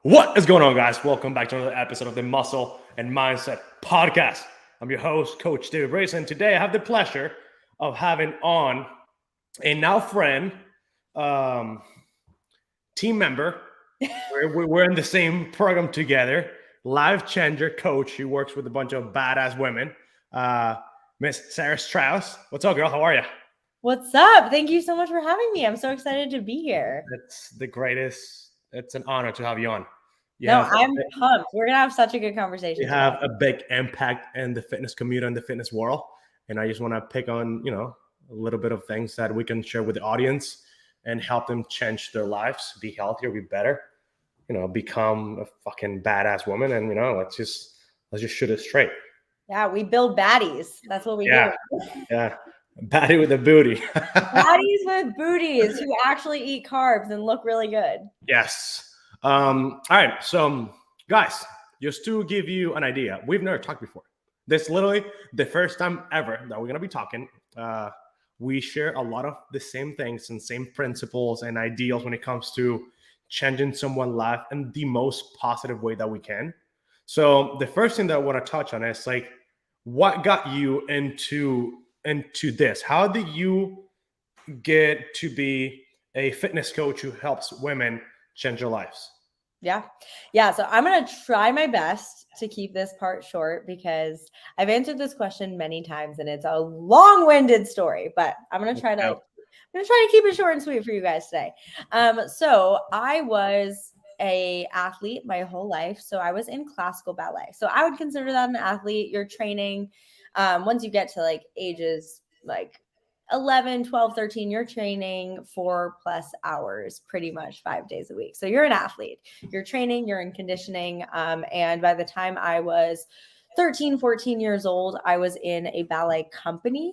What is going on, guys? Welcome back to another episode of the Muscle and Mindset Podcast. I'm your host, Coach David Brace, and today I have the pleasure of having on a now friend, team member. We're in the same program together, life changer coach. She works with a bunch of badass women. Miss Sarah Strauss. What's up, girl? How are you? What's up? Thank you so much for having me. I'm so excited to be here. It's the greatest. It's an honor to have you on. I'm pumped. We're going to have such a good conversation. You have a big impact in the fitness community and the fitness world. And I just want to pick on, a little bit of things that we can share with the audience and help them change their lives, be healthier, be better, become a fucking badass woman. And, let's just shoot it straight. Yeah, we build baddies. That's what we do. Yeah. Baddie with a booty. Baddies with booties who actually eat carbs and look really good. Yes. All right. So, guys, just to give you an idea, we've never talked before. This is literally the first time ever that we're going to be talking. We share a lot of the same things and same principles and ideals when it comes to changing someone's life in the most positive way that we can. So the first thing that I want to touch on is like, what got you into this? How did you get to be a fitness coach who helps women change their lives? Yeah. So I'm going to try my best to keep this part short because I've answered this question many times and it's a long-winded story, but I'm going to try to keep it short and sweet for you guys today. So I was an athlete my whole life. So I was in classical ballet. So I would consider that an athlete. You're training once you get to like ages like 11, 12, 13, you're training 4+ hours, pretty much 5 days a week. So you're an athlete, you're training, you're in conditioning. And by the time I was 13, 14 years old, I was in a ballet company,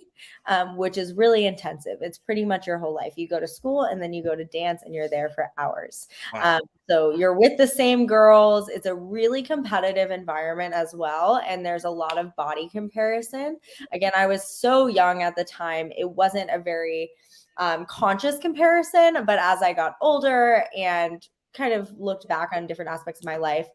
which is really intensive. It's pretty much your whole life. You go to school and then you go to dance and you're there for hours. Wow. So you're with the same girls. It's a really competitive environment as well. And there's a lot of body comparison. Again, I was so young at the time. It wasn't a very conscious comparison, but as I got older and kind of looked back on different aspects of my life,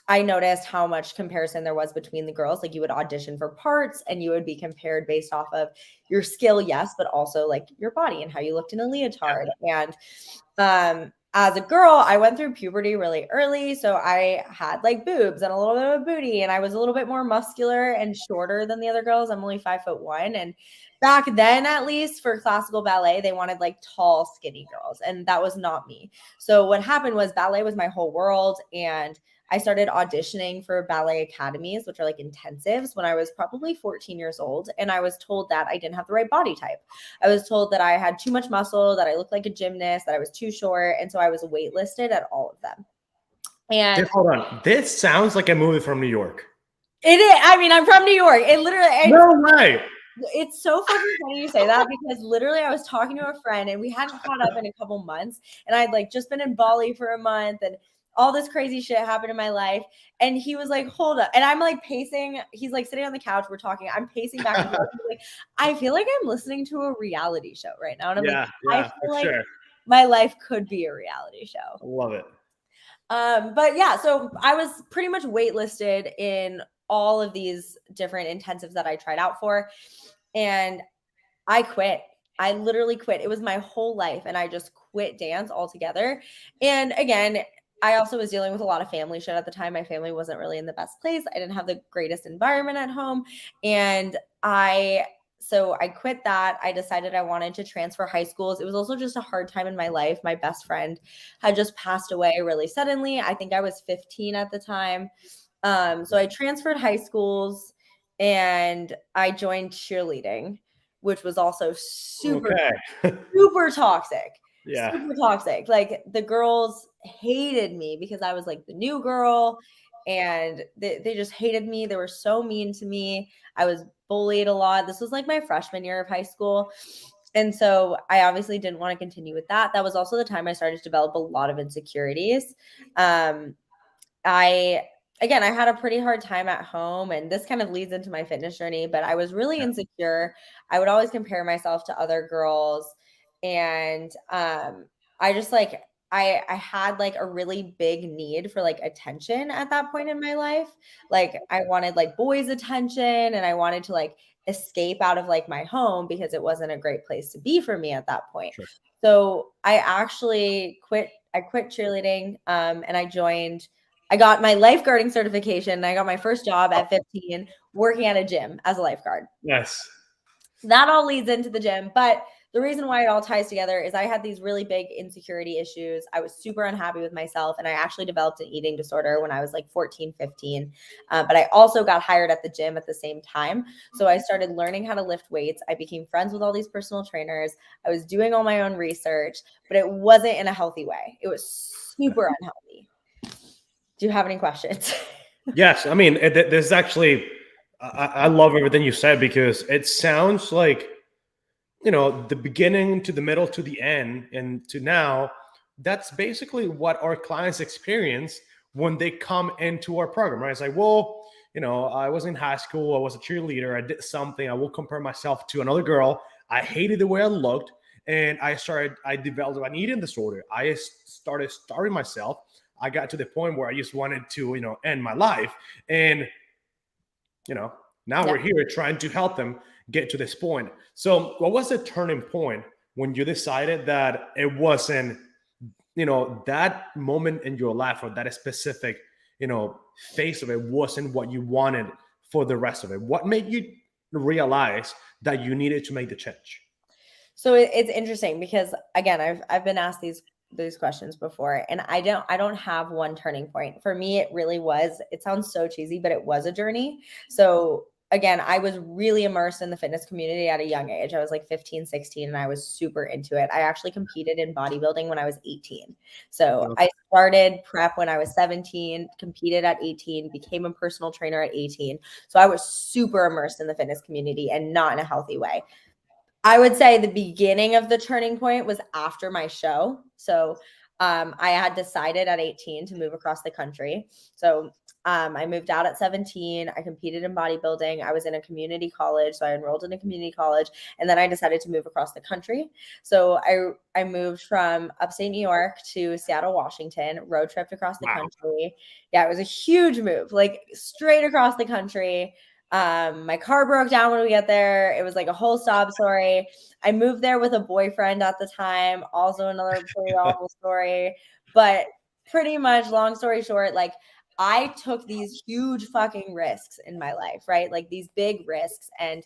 I noticed how much comparison there was between the girls. Like you would audition for parts and you would be compared based off of your skill, yes, but also like your body and how you looked in a leotard. And as a girl, I went through puberty really early. So I had like boobs and a little bit of a booty, and I was a little bit more muscular and shorter than the other girls. I'm only 5'1". And back then, at least for classical ballet, they wanted like tall, skinny girls. And that was not me. So what happened was ballet was my whole world. And I started auditioning for ballet academies, which are like intensives, when I was probably 14 years old. And I was told that I didn't have the right body type. I was told that I had too much muscle, that I looked like a gymnast, that I was too short. And so I was waitlisted at all of them. And hold on. This sounds like a movie from New York. It is. I mean, I'm from New York. It literally. No way. It's so fucking funny you say that because literally I was talking to a friend and we hadn't caught up in a couple months. And I'd like just been in Bali for a month and all this crazy shit happened in my life. And he was like, hold up. And I'm like pacing. He's like sitting on the couch. We're talking. I'm pacing back and forth. Like, I feel like I'm listening to a reality show right now. And I'm I feel like my life could be a reality show. I love it. But yeah, so I was pretty much waitlisted in all of these different intensives that I tried out for. And I quit. I literally quit. It was my whole life. And I just quit dance altogether. And again, I also was dealing with a lot of family shit at the time. My family wasn't really in the best place. I didn't have the greatest environment at home. And so I quit that. I decided I wanted to transfer high schools. It was also just a hard time in my life. My best friend had just passed away really suddenly. I think I was 15 at the time. So I transferred high schools and I joined cheerleading, which was also super toxic. Yeah. Super toxic. Like the girls hated me because I was like the new girl and they just hated me. They were so mean to me. I was bullied a lot. This was like my freshman year of high school. And so I obviously didn't want to continue with that. That was also the time I started to develop a lot of insecurities. I had a pretty hard time at home, and this kind of leads into my fitness journey, but I was really insecure. I would always compare myself to other girls. And I I had like a really big need for like attention at that point in my life. Like I wanted like boys' attention and I wanted to like escape out of like my home because it wasn't a great place to be for me at that point. Sure. So I actually quit cheerleading and I got my lifeguarding certification. I got my first job at 15 working at a gym as a lifeguard. Yes. That all leads into the gym, but the reason why it all ties together is I had these really big insecurity issues. I was super unhappy with myself, and I actually developed an eating disorder when I was like 14, 15. But I also got hired at the gym at the same time. So I started learning how to lift weights. I became friends with all these personal trainers. I was doing all my own research, but it wasn't in a healthy way. It was super unhealthy. Do you have any questions? Yes. I mean, there's actually, I love everything you said because it sounds like, the beginning to the middle to the end and to now, that's basically what our clients experience when they come into our program, right? It's like, well, I was in high school, I was a cheerleader, I did something, I will compare myself to another girl. I hated the way I looked, and I developed an eating disorder. I started starving myself. I got to the point where I just wanted to, end my life. And, now we're here trying to help them get to this point. So what was the turning point when you decided that it wasn't, that moment in your life or that specific, phase of it wasn't what you wanted for the rest of it? What made you realize that you needed to make the change? So it's interesting because again, I've been asked these questions before, and I don't have one turning point. For me, it really was, it sounds so cheesy, but it was a journey. So again, I was really immersed in the fitness community at a young age. I was like 15, 16, and I was super into it. I actually competed in bodybuilding when I was 18. So I started prep when I was 17, competed at 18, became a personal trainer at 18. So I was super immersed in the fitness community and not in a healthy way. I would say the beginning of the turning point was after my show. So I had decided at 18 to move across the country. So I moved out at 17. I competed in bodybuilding. I was in a community college. So I enrolled in a community college. And then I decided to move across the country. So I moved from upstate New York to Seattle, Washington, road tripped across the country. Yeah, it was a huge move, like straight across the country. My car broke down when we got there. It was like a whole sob story. I moved there with a boyfriend at the time, also another pretty awful story. But pretty much, long story short, like I took these huge fucking risks in my life, right? Like these big risks. And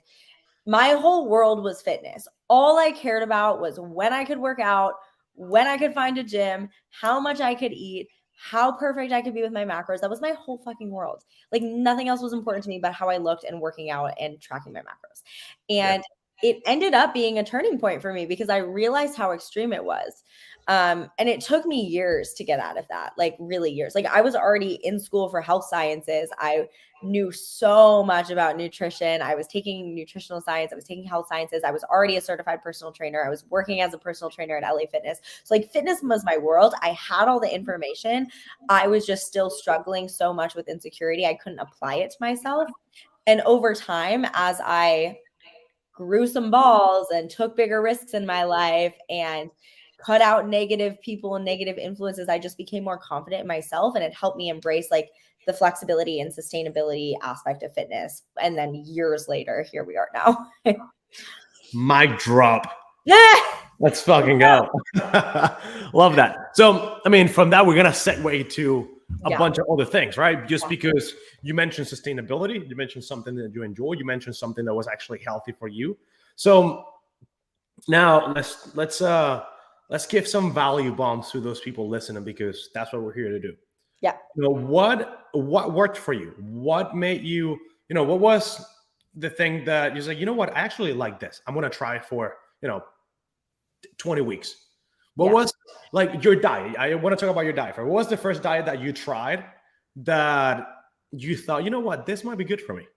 my whole world was fitness. All I cared about was when I could work out, when I could find a gym, how much I could eat, how perfect I could be with my macros. That was my whole fucking world. Like nothing else was important to me but how I looked and working out and tracking my macros. And it ended up being a turning point for me because I realized how extreme it was. And it took me years to get out of that, like really years. Like I was already in school for health sciences. I knew so much about nutrition. I was taking nutritional science. I was taking health sciences. I was already a certified personal trainer. I was working as a personal trainer at LA Fitness. So like fitness was my world. I had all the information. I was just still struggling so much with insecurity. I couldn't apply it to myself. And over time, as I grew some balls and took bigger risks in my life and cut out negative people and negative influences, I just became more confident in myself, and it helped me embrace like the flexibility and sustainability aspect of fitness. And then years later, here we are now. Mic drop. Yeah. Let's fucking go. Love that. So, I mean, from that, we're going to segue to a bunch of other things, right? Just because you mentioned sustainability, you mentioned something that you enjoy, you mentioned something that was actually healthy for you. So now let's give some value bombs to those people listening, because that's what we're here to do. Yeah. What worked for you? What made you, what was the thing that you're like, what, I actually like this. I'm going to try it for, 20 weeks. What was like your diet? I want to talk about your diet. What was the first diet that you tried that you thought, what, this might be good for me?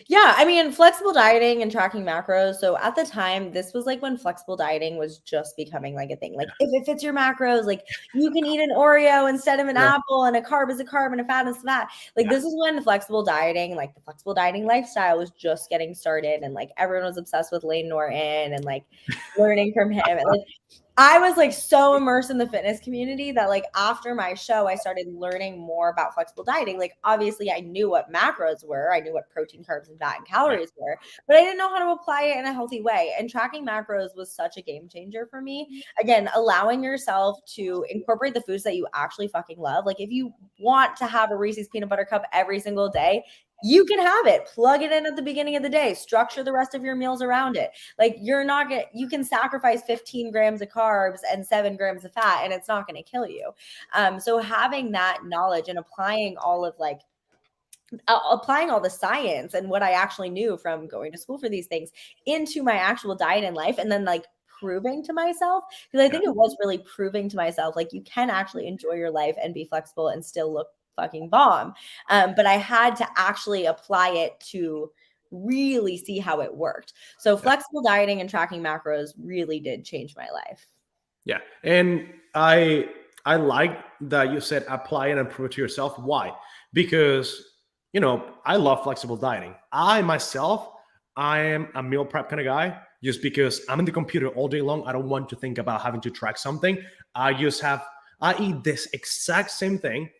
Yeah, I mean, flexible dieting and tracking macros. So at the time, this was like when flexible dieting was just becoming like a thing. Like if it fits your macros, like you can eat an Oreo instead of an apple, and a carb is a carb and a fat is fat. Like this is when the flexible dieting, like the flexible dieting lifestyle was just getting started, and like everyone was obsessed with Layne Norton and like learning from him. And, like I was like so immersed in the fitness community that like after my show, I started learning more about flexible dieting. Like obviously I knew what macros were. I knew what protein, carbs, and fat and calories were, but I didn't know how to apply it in a healthy way. And tracking macros was such a game changer for me. Again, allowing yourself to incorporate the foods that you actually fucking love. Like if you want to have a Reese's peanut butter cup every single day, you can have it, plug it in at the beginning of the day, structure the rest of your meals around it. Like you're not going to, you can sacrifice 15 grams of carbs and 7 grams of fat and it's not going to kill you. So having that knowledge and applying all of like, applying all the science and what I actually knew from going to school for these things into my actual diet and life. And then like proving to myself, because I think it was really proving to myself, like you can actually enjoy your life and be flexible and still look fucking bomb. But I had to actually apply it to really see how it worked. So flexible dieting and tracking macros really did change my life. Yeah. And I like that you said apply it and prove it to yourself. Why? Because, you know, I love flexible dieting. I myself, I am a meal prep kind of guy just because I'm in the computer all day long. I don't want to think about having to track something. I eat this exact same thing.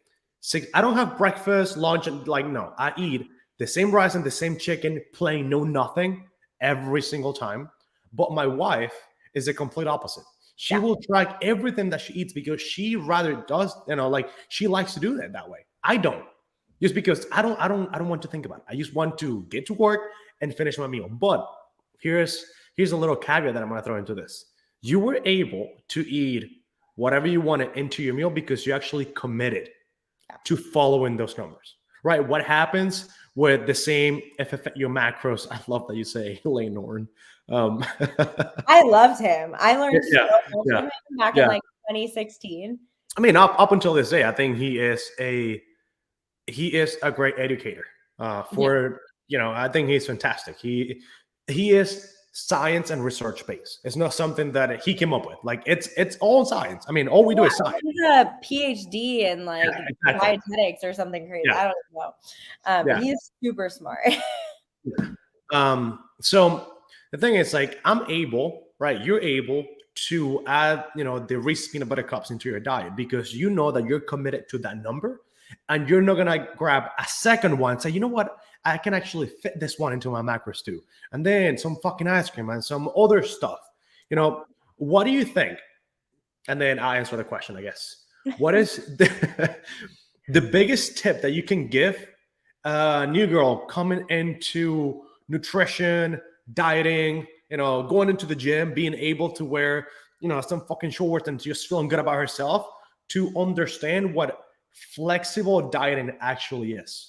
I don't have breakfast, lunch, and like, no, I eat the same rice and the same chicken, plain, no nothing every single time. But my wife is the complete opposite. She will track everything that she eats because she rather does, you know, like she likes to do that way. I don't, just because I don't want to think about it. I just want to get to work and finish my meal. But here's a little caveat that I'm going to throw into this. You were able to eat whatever you wanted into your meal because you actually committed to following those numbers, right? What happens with the same your macros? I love that you say Layne Norton. I loved him. I learned so much from him back in like 2016. I mean, up until this day, I think he is a great educator. You know, I think he's fantastic. He is science and research based. It's not something that he came up with. Like it's all science. I mean, all we do is science. He's a PhD in like dietetics or something crazy. I don't know. He's super smart. So the thing is, like, I'm able, right? You're able to add, you know, the Reese's peanut butter cups into your diet because you know that you're committed to that number, and you're not gonna grab a second one and say, you know what, I can actually fit this one into my macros too, and then some fucking ice cream and some other stuff. You know, what do you think? And then I answer the question, I guess. What is the biggest tip that you can give a new girl coming into nutrition, dieting, you know, going into the gym, being able to wear, you know, some fucking shorts and just feeling good about herself, to understand what flexible dieting actually is?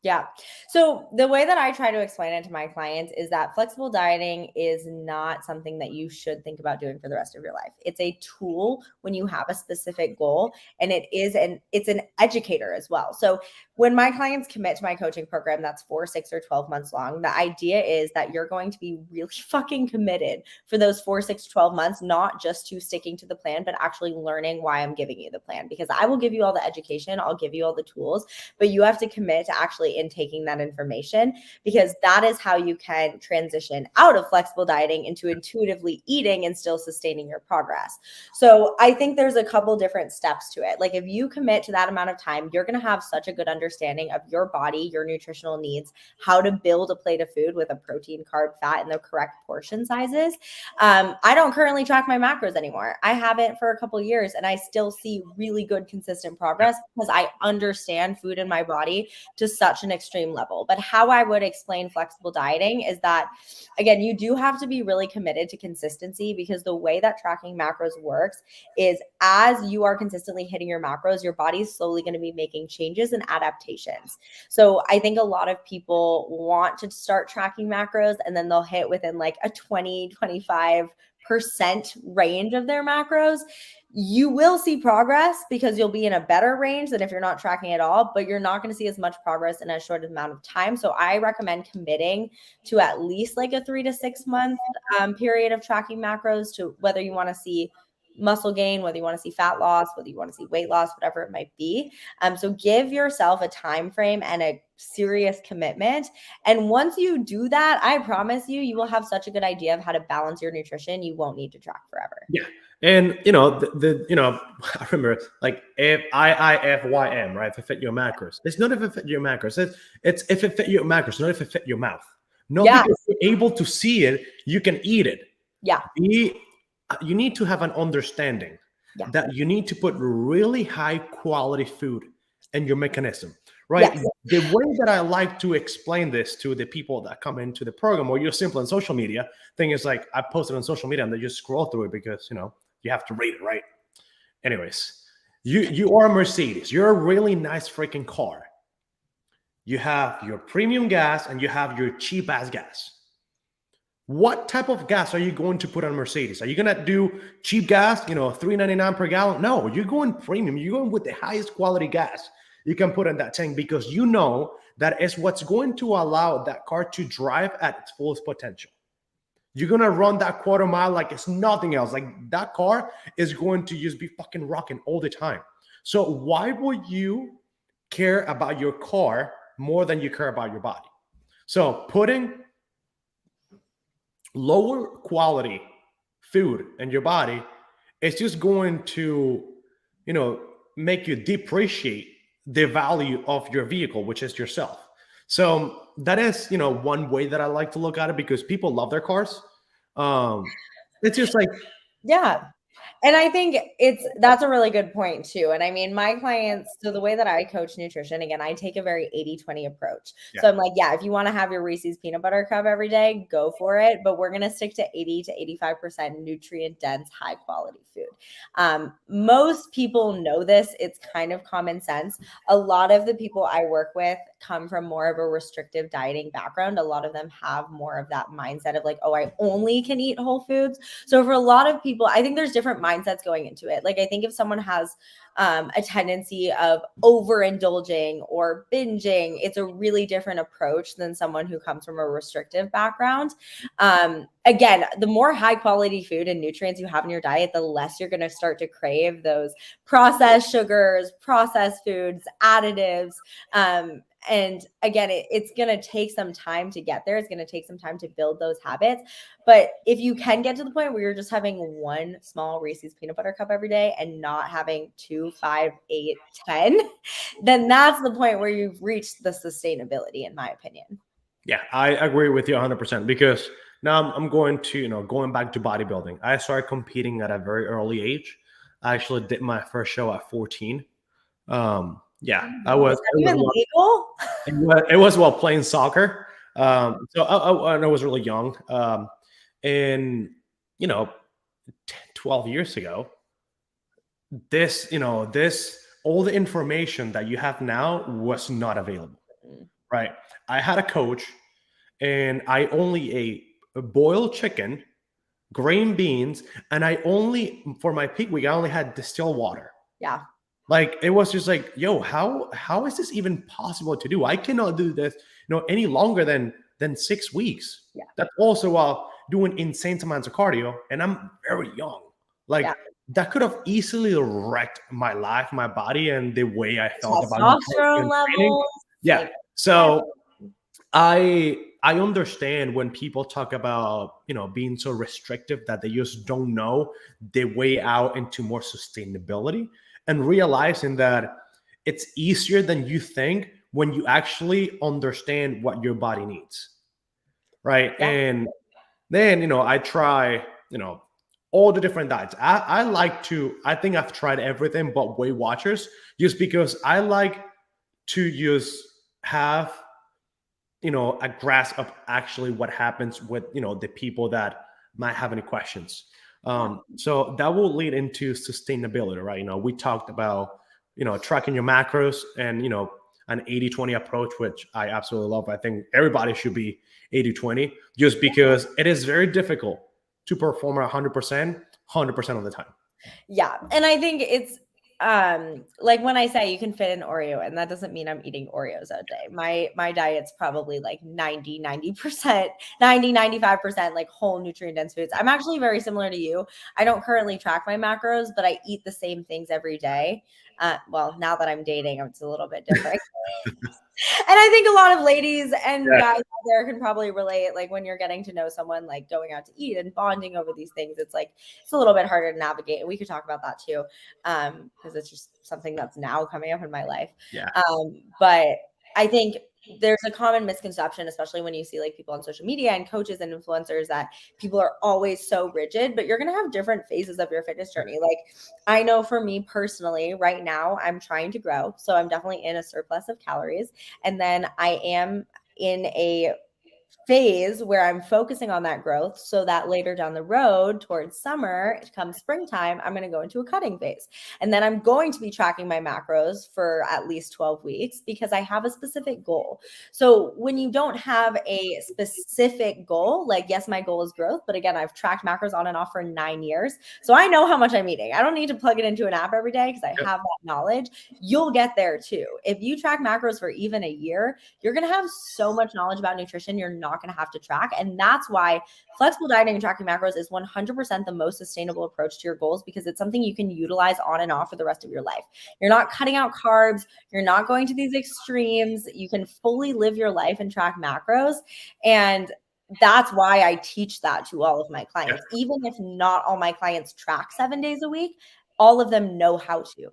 Yeah. So the way that I try to explain it to my clients is that flexible dieting is not something that you should think about doing for the rest of your life. It's a tool when you have a specific goal, and it's an educator as well. So when my clients commit to my coaching program, that's 4, 6, or 12 months long, the idea is that you're going to be really fucking committed for those 4, 6, 12 months, not just to sticking to the plan, but actually learning why I'm giving you the plan, because I will give you all the education, I'll give you all the tools, but you have to commit to actually in taking that information, because that is how you can transition out of flexible dieting into intuitively eating and still sustaining your progress. So I think there's a couple different steps to it. Like if you commit to that amount of time, you're going to have such a good understanding of your body, your nutritional needs, how to build a plate of food with a protein, carb, fat, and the correct portion sizes. I don't currently track my macros anymore. I haven't for a couple years, and I still see really good, consistent progress because I understand food in my body to such an extreme level. But how I would explain flexible dieting is that, again, you do have to be really committed to consistency, because the way that tracking macros works is as you are consistently hitting your macros, your body's slowly going to be making changes and adaptations. So I think a lot of people want to start tracking macros and then they'll hit within like a 20-25% range of their macros. You will see progress because you'll be in a better range than if you're not tracking at all, but you're not going to see as much progress in a short amount of time. So I recommend committing to at least like a 3 to 6 month period of tracking macros, to whether you want to see muscle gain, whether you want to see fat loss, whether you want to see weight loss, whatever it might be. So give yourself a time frame and a serious commitment. And once you do that, I promise you, you will have such a good idea of how to balance your nutrition. You won't need to track forever. Yeah. And I remember like if IIFYM, right? If it fit your macros. It's not if it fit your macros. It's if it fit your macros, not if it fit your mouth. Not Yeah. because you're able to see it, you can eat it. Yeah. You need to have an understanding that you need to put really high quality food in your mechanism, right? Yes. The way that I like to explain this to the people that come into the program, or you're simple on social media, thing is like I post it on social media and they just scroll through it because you have to rate it, right? Anyways, you are a Mercedes. You're a really nice freaking car. You have your premium gas and you have your cheap ass gas. What type of gas are you going to put on Mercedes? Are you going to do cheap gas, $3.99 per gallon? No, you're going premium. You're going with the highest quality gas you can put in that tank because you know that is what's going to allow that car to drive at its fullest potential. You're going to run that quarter mile like it's nothing else. Like that car is going to just be fucking rocking all the time. So why would you care about your car more than you care about your body? So putting lower quality food in your body, it's just going to, make you depreciate the value of your vehicle, which is yourself. So that is, one way that I like to look at it because people love their cars. It's just like, yeah. And I think that's a really good point too. And I mean, my clients, so the way that I coach nutrition, again, I take a very 80-20 approach. Yeah. So I'm like, yeah, if you want to have your Reese's peanut butter cup every day, go for it. But we're going to stick to 80 to 85% nutrient dense, high quality food. Most people know this. It's kind of common sense. A lot of the people I work with come from more of a restrictive dieting background. A lot of them have more of that mindset of like, oh, I only can eat whole foods. So for a lot of people, I think there's different mindsets going into it. Like I think if someone has a tendency of overindulging or binging, it's a really different approach than someone who comes from a restrictive background. Again, the more high quality food and nutrients you have in your diet, the less you're going to start to crave those processed sugars, processed foods, additives. And again, it's going to take some time to get there. It's going to take some time to build those habits. But if you can get to the point where you're just having one small Reese's peanut butter cup every day and not having 2, 5, 8, 10, then that's the point where you've reached the sustainability, in my opinion. Yeah, I agree with you 100% because now I'm going to, going back to bodybuilding. I started competing at a very early age. I actually did my first show at 14. Yeah, I was. Even legal? It was while playing soccer. So I was really young. And 12 years ago, this all the information that you have now was not available, right? I had a coach, and I only ate a boiled chicken, green beans, and for my peak week I only had distilled water. Yeah. Like it was just like, yo, how is this even possible to do? I cannot do this, any longer than 6 weeks. Yeah. That's also while doing insane amounts of cardio, and I'm very young. Like that could have easily wrecked my life, my body, and the way I felt about testosterone levels. Yeah. So I understand when people talk about, being so restrictive that they just don't know the way out into more sustainability. And realizing that it's easier than you think when you actually understand what your body needs, right? Yeah. And then, I try, all the different diets. I think I've tried everything but Weight Watchers just because I like to just have, a grasp of actually what happens with, the people that might have any questions. So that will lead into sustainability, right? We talked about, tracking your macros and, an 80-20 approach, which I absolutely love. I think everybody should be 80-20 just because it is very difficult to perform 100% of the time. Yeah. And I think it's, like when I say you can fit an Oreo, and that doesn't mean I'm eating Oreos a day. My diet's probably like 90%, 95% like whole nutrient dense foods. I'm actually very similar to you. I don't currently track my macros, but I eat the same things every day. Well, now that I'm dating, it's a little bit different. I think a lot of ladies and Yeah. guys out there can probably relate. Like when you're getting to know someone, like going out to eat and bonding over these things, it's like it's a little bit harder to navigate. And we could talk about that too, because it's just something that's now coming up in my life. Yeah. But I think there's a common misconception, especially when you see like people on social media and coaches and influencers, that people are always so rigid, but you're going to have different phases of your fitness journey. Like I know for me personally, right now, I'm trying to grow. So I'm definitely in a surplus of calories. And then I am in a phase where I'm focusing on that growth so that later down the road towards summer, come springtime, I'm going to go into a cutting phase. And then I'm going to be tracking my macros for at least 12 weeks because I have a specific goal. So when you don't have a specific goal, like, yes, my goal is growth, but again, I've tracked macros on and off for 9 years. So I know how much I'm eating. I don't need to plug it into an app every day because I have that knowledge. You'll get there too. If you track macros for even a year, you're going to have so much knowledge about nutrition. You're not going to have to track. And that's why flexible dieting and tracking macros is 100% the most sustainable approach to your goals, because it's something you can utilize on and off for the rest of your life. You're not cutting out carbs. You're not going to these extremes. You can fully live your life and track macros. And that's why I teach that to all of my clients. Even if not all my clients track 7 days a week, all of them know how to.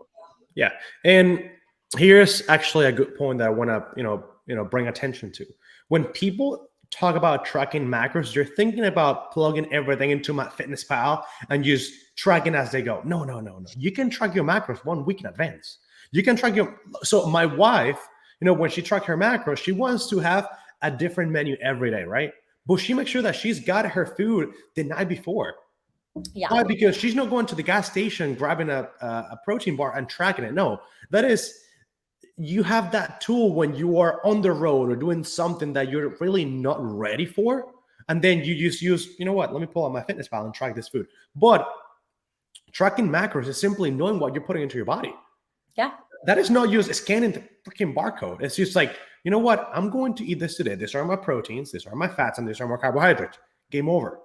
Yeah. And here's actually a good point that I want to, bring attention to. When people talk about tracking macros, you're thinking about plugging everything into MyFitnessPal and just tracking as they go. No. You can track your macros 1 week in advance. You can track so my wife, when she tracks her macros, she wants to have a different menu every day, right? But she makes sure that she's got her food the night before. Yeah. Why? Because she's not going to the gas station, grabbing a protein bar and tracking it. No, that is, you have that tool when you are on the road or doing something that you're really not ready for. And then you just use, let me pull out MyFitnessPal and track this food. But tracking macros is simply knowing what you're putting into your body. Yeah. That is not just scanning the freaking barcode. It's just like, you know what? I'm going to eat this today. These are my proteins. These are my fats. And these are my carbohydrates. Game over.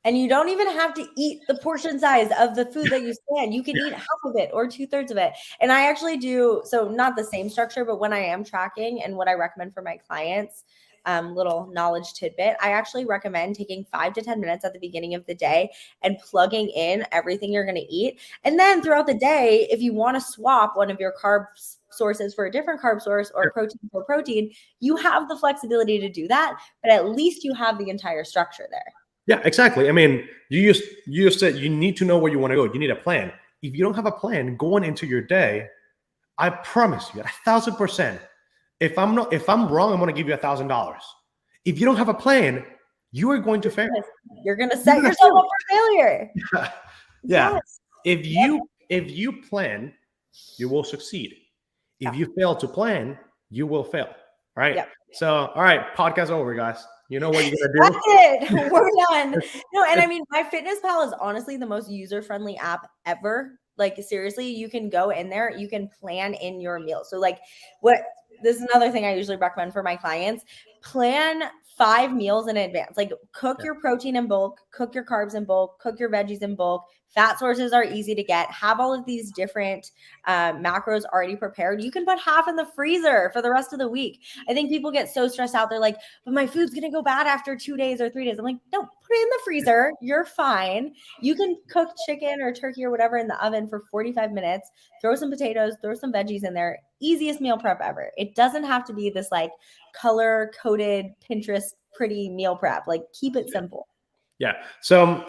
And you don't even have to eat the portion size of the food that you scan. You can eat half of it or 2/3 of it. And I actually do, so not the same structure, but when I am tracking and what I recommend for my clients, little knowledge tidbit, I actually recommend taking 5 to 10 minutes at the beginning of the day and plugging in everything you're going to eat. And then throughout the day, if you want to swap one of your carb sources for a different carb source or protein for protein, you have the flexibility to do that, but at least you have the entire structure there. Yeah, exactly. I mean, you just said you need to know where you want to go. You need a plan. If you don't have a plan going into your day, I promise you, 1,000%. If I'm wrong, I'm going to give you $1,000. If you don't have a plan, you are going to fail. You're going to set yourself up for failure. Yeah. Yes. If you plan, you will succeed. If you fail to plan, you will fail. All right. Yep. So, all right, podcast over, guys. You know what you're gonna do. That's it. We're done. No, and I mean, MyFitnessPal is honestly the most user-friendly app ever. Like, seriously, you can go in there, you can plan in your meal. So, like, this is another thing I usually recommend for my clients. Plan 5 meals in advance. Like, cook your protein in bulk, cook your carbs in bulk, cook your veggies in bulk. Fat sources are easy to get. Have all of these different macros already prepared. You can put half in the freezer for the rest of the week. I think people get so stressed out. They're like, but my food's going to go bad after 2 days or 3 days. I'm like, no, put it in the freezer. You're fine. You can cook chicken or turkey or whatever in the oven for 45 minutes. Throw some potatoes, throw some veggies in there. Easiest meal prep ever. It doesn't have to be this like color-coded Pinterest pretty meal prep. Like, keep it simple. Yeah. So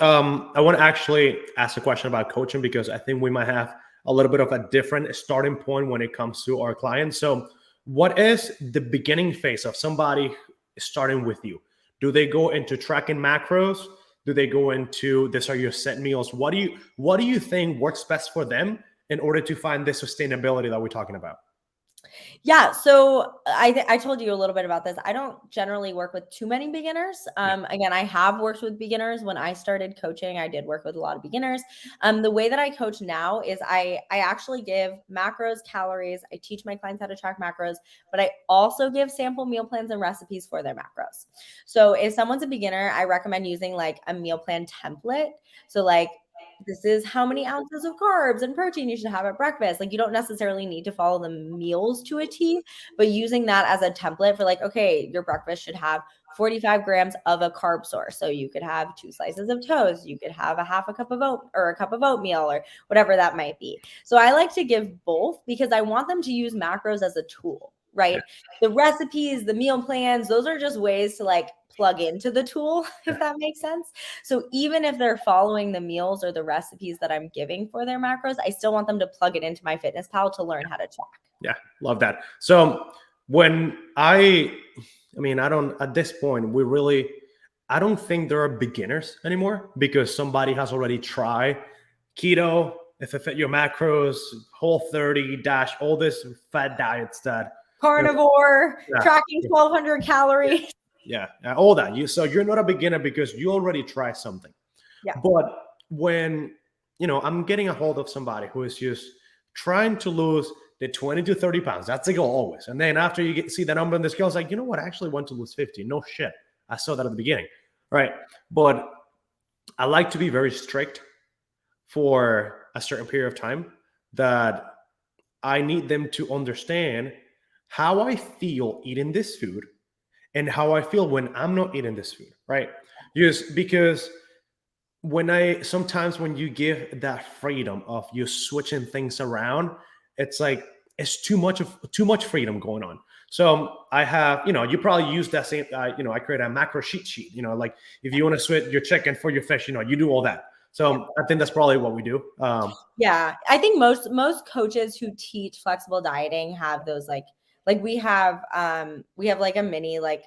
I want to actually ask a question about coaching, because I think we might have a little bit of a different starting point when it comes to our clients. So what is the beginning phase of somebody starting with you? Do they go into tracking macros? Do they go into these are your set meals? What do you think works best for them in order to find the sustainability that we're talking about? Yeah. So I told you a little bit about this. I don't generally work with too many beginners. Again, I have worked with beginners. When I started coaching, I did work with a lot of beginners. The way that I coach now is I actually give macros, calories. I teach my clients how to track macros, but I also give sample meal plans and recipes for their macros. So if someone's a beginner, I recommend using like a meal plan template. So like, this is how many ounces of carbs and protein you should have at breakfast. Like, you don't necessarily need to follow the meals to a T, but using that as a template for like, okay, your breakfast should have 45 grams of a carb source. So you could have 2 slices of toast, you could have a half a cup of oat or a cup of oatmeal or whatever that might be. So I like to give both because I want them to use macros as a tool, right? The recipes, the meal plans, those are just ways to like plug into the tool, if that makes sense. So even if they're following the meals or the recipes that I'm giving for their macros, I still want them to plug it into MyFitnessPal to learn how to track. Yeah, love that. So when I mean, I don't, at this point, I don't think there are beginners anymore because somebody has already tried keto, if it fit your macros, Whole30, Dash, all this fat diets that carnivore, tracking 1,200 calories. Yeah, all that. So you're not a beginner because you already tried something. Yeah. But when, I'm getting a hold of somebody who is just trying to lose the 20 to 30 pounds, that's the goal always. And then after you see the number in the scale, it's like, you know what? I actually want to lose 50. No shit. I saw that at the beginning. Right. But I like to be very strict for a certain period of time that I need them to understand how I feel eating this food and how I feel when I'm not eating this food, right? Just because sometimes when you give that freedom of you switching things around, it's like, it's too much freedom going on. So I have, you probably use that same, I create a macro sheet, like if you want to switch your chicken for your fish, you do all that. So I think that's probably what we do. Yeah, I think most coaches who teach flexible dieting have those like we have like a mini like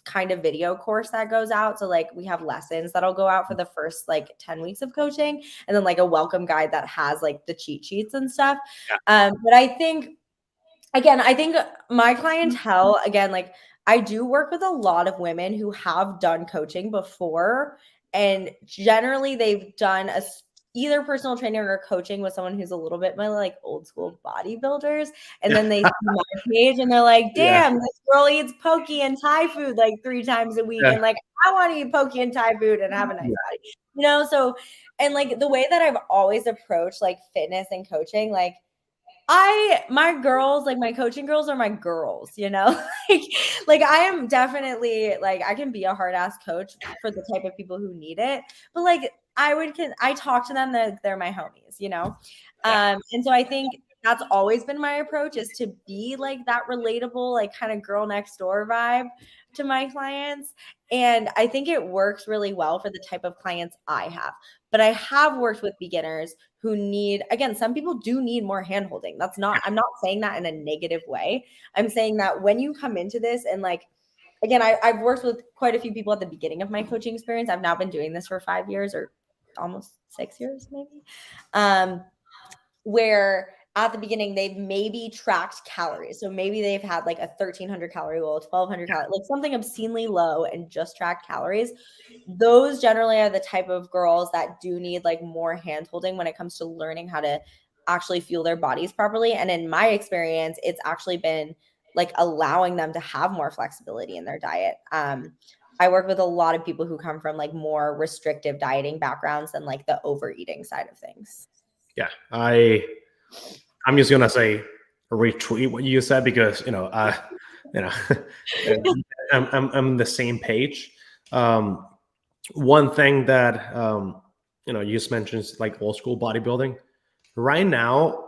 kind of video course that goes out. So like we have lessons that'll go out for the first like 10 weeks of coaching, and then like a welcome guide that has like the cheat sheets and stuff. But I think my clientele, again, like I do work with a lot of women who have done coaching before, and generally they've done either personal training or coaching with someone who's a little bit more like old school bodybuilders. And then they see my page and they're like, damn, this girl eats poke and Thai food like 3 times a week. And like, I want to eat poke and Thai food and have a nice body, So, and like the way that I've always approached like fitness and coaching, like my girls, like my coaching girls are my girls, like I am definitely like, I can be a hard ass coach for the type of people who need it, but like I talk to them that they're my homies, and so I think that's always been my approach, is to be like that relatable, like kind of girl next door vibe to my clients. And I think it works really well for the type of clients I have. But I have worked with beginners who need, again, some people do need more handholding. I'm not saying that in a negative way. I'm saying that when you come into this and like, again, I've worked with quite a few people at the beginning of my coaching experience. I've now been doing this for 5 years or almost 6 years, maybe, where at the beginning they've maybe tracked calories. So maybe they've had like a 1,300 calorie goal, 1,200 calories, like something obscenely low, and just tracked calories. Those generally are the type of girls that do need like more hand holding when it comes to learning how to actually fuel their bodies properly. And in my experience, it's actually been like allowing them to have more flexibility in their diet. I work with a lot of people who come from like more restrictive dieting backgrounds than like the overeating side of things. Yeah, I'm just gonna say retweet what you said because I'm the same page. One thing that you just mentioned is like old school bodybuilding. Right now,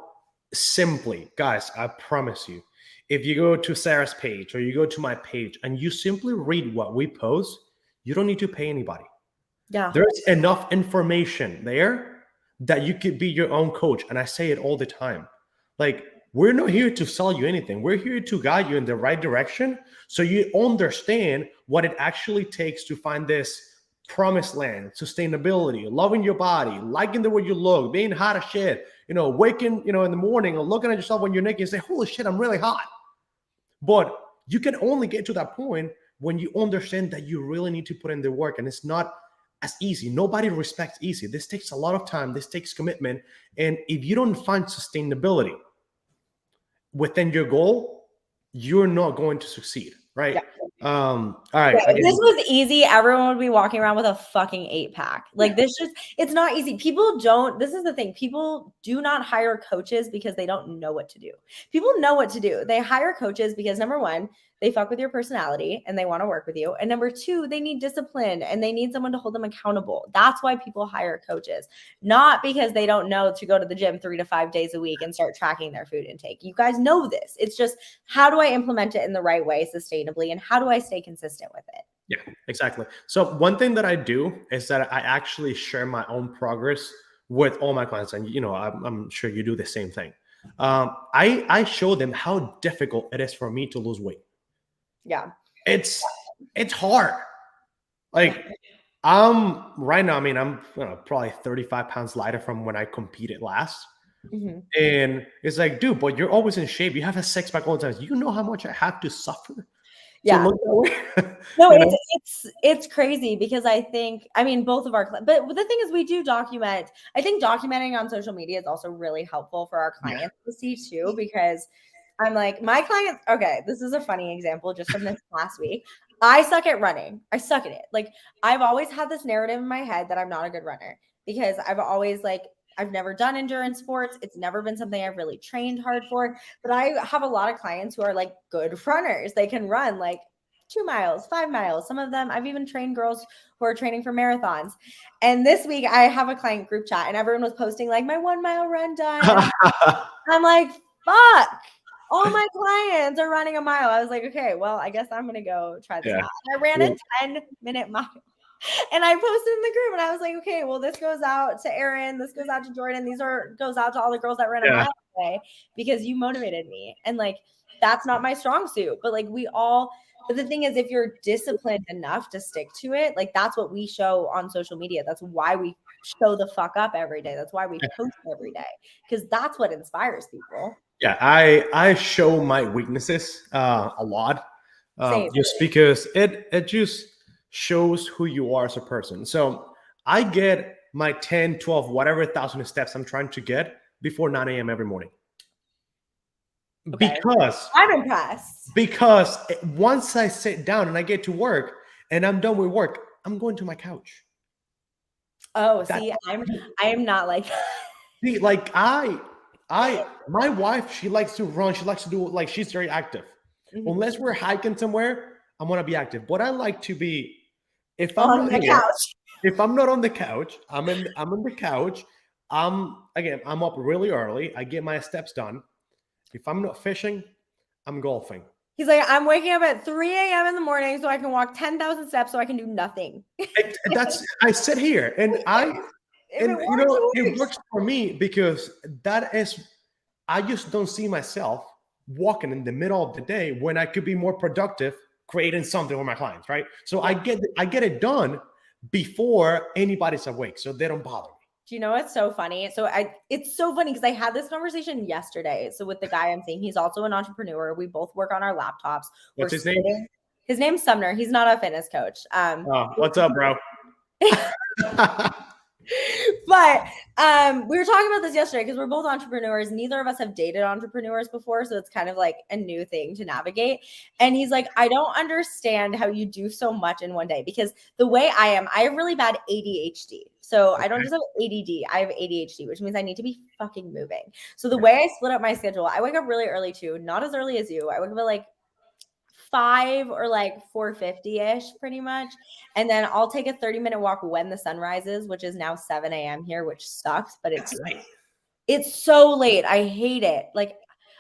simply, guys, I promise you, if you go to Sarah's page or you go to my page and you simply read what we post, you don't need to pay anybody. Yeah, there's enough information there that you could be your own coach. And I say it all the time. Like, we're not here to sell you anything. We're here to guide you in the right direction so you understand what it actually takes to find this promised land, sustainability, loving your body, liking the way you look, being hot as shit, waking, in the morning and looking at yourself when you're naked and say, holy shit, I'm really hot. But you can only get to that point when you understand that you really need to put in the work, and it's not as easy. Nobody respects easy. This takes a lot of time. This takes commitment. And if you don't find sustainability within your goal, you're not going to succeed, right? All right. Yeah, if this was easy, everyone would be walking around with a fucking 8-pack. Like this it's not easy. This is the thing. People do not hire coaches because they don't know what to do. People know what to do. They hire coaches because number one, they fuck with your personality and they want to work with you. And number two, they need discipline and they need someone to hold them accountable. That's why people hire coaches, not because they don't know to go to the gym 3 to 5 days a week and start tracking their food intake. You guys know this. It's just, how do I implement it in the right way sustainably? And how do I stay consistent with it? Yeah, exactly. So one thing that I do is that I actually share my own progress with all my clients. And, I'm sure you do the same thing. I show them how difficult it is for me to lose weight. Yeah. It's hard. Like right now, I'm probably 35 pounds lighter from when I competed last. Mm-hmm. And it's like, dude, but you're always in shape. You have a 6-pack all the time. You know how much I have to suffer? Yeah. To look that way? No, it's crazy because both of our, but the thing is we do document. I think documenting on social media is also really helpful for our clients to see too, because I'm like, my clients, okay, this is a funny example just from this last week. I suck at running. I suck at it. Like, I've always had this narrative in my head that I'm not a good runner because I've never done endurance sports. It's never been something I've really trained hard for, but I have a lot of clients who are like good runners. They can run like 2 miles, 5 miles. Some of them, I've even trained girls who are training for marathons. And this week I have a client group chat and everyone was posting like my 1 mile run done. I'm like, fuck. All my clients are running a mile. I was like, okay, well, I guess I'm going to go try this out. I ran a 10-minute mile and I posted in the group and I was like, okay, well, this goes out to Erin. This goes out to Jordan. Goes out to all the girls that ran a mile today because you motivated me. And like, that's not my strong suit, but like but the thing is, if you're disciplined enough to stick to it, like that's what we show on social media. That's why we show the fuck up every day. That's why we post every day, because that's what inspires people. Yeah, I show my weaknesses a lot, just because it just shows who you are as a person. So I get my 10, 12, whatever 1,000 steps I'm trying to get before 9 a.m. every morning. Okay. Because I'm impressed. Because once I sit down and I get to work and I'm done with work, I'm going to my couch. Oh, see, I am not like that. See, like my wife, she likes to run. She likes to do, like, she's very active. Mm-hmm. Unless we're hiking somewhere, I'm gonna be active. But I like to be, if I'm on the couch. If I'm not on the couch, I'm on the couch. I'm up really early. I get my steps done. If I'm not fishing, I'm golfing. He's like, I'm waking up at 3 a.m. in the morning so I can walk 10,000 steps so I can do nothing. I sit here and it works for me because I just don't see myself walking in the middle of the day when I could be more productive creating something for my clients, right? So I get it done before anybody's awake so they don't bother me. Do you know what's so funny? It's so funny because I had this conversation yesterday. So with the guy I'm seeing, he's also an entrepreneur. We both work on our laptops. What's his name? His name's Sumner. He's not a fitness coach. What's up, bro? But we were talking about this yesterday because we're both entrepreneurs. Neither of us have dated entrepreneurs before, so it's kind of like a new thing to navigate. And he's like, I don't understand how you do so much in one day, because the way I have really bad ADHD. So I don't just have ADD, I have ADHD, which means I need to be fucking moving. So the way I split up my schedule, I wake up really early too, not as early as you. I wake up at like 5 or like 4:50-ish pretty much. And then I'll take a 30-minute walk when the sun rises, which is now 7 a.m. here, which sucks, but it's so late. I hate it. Like,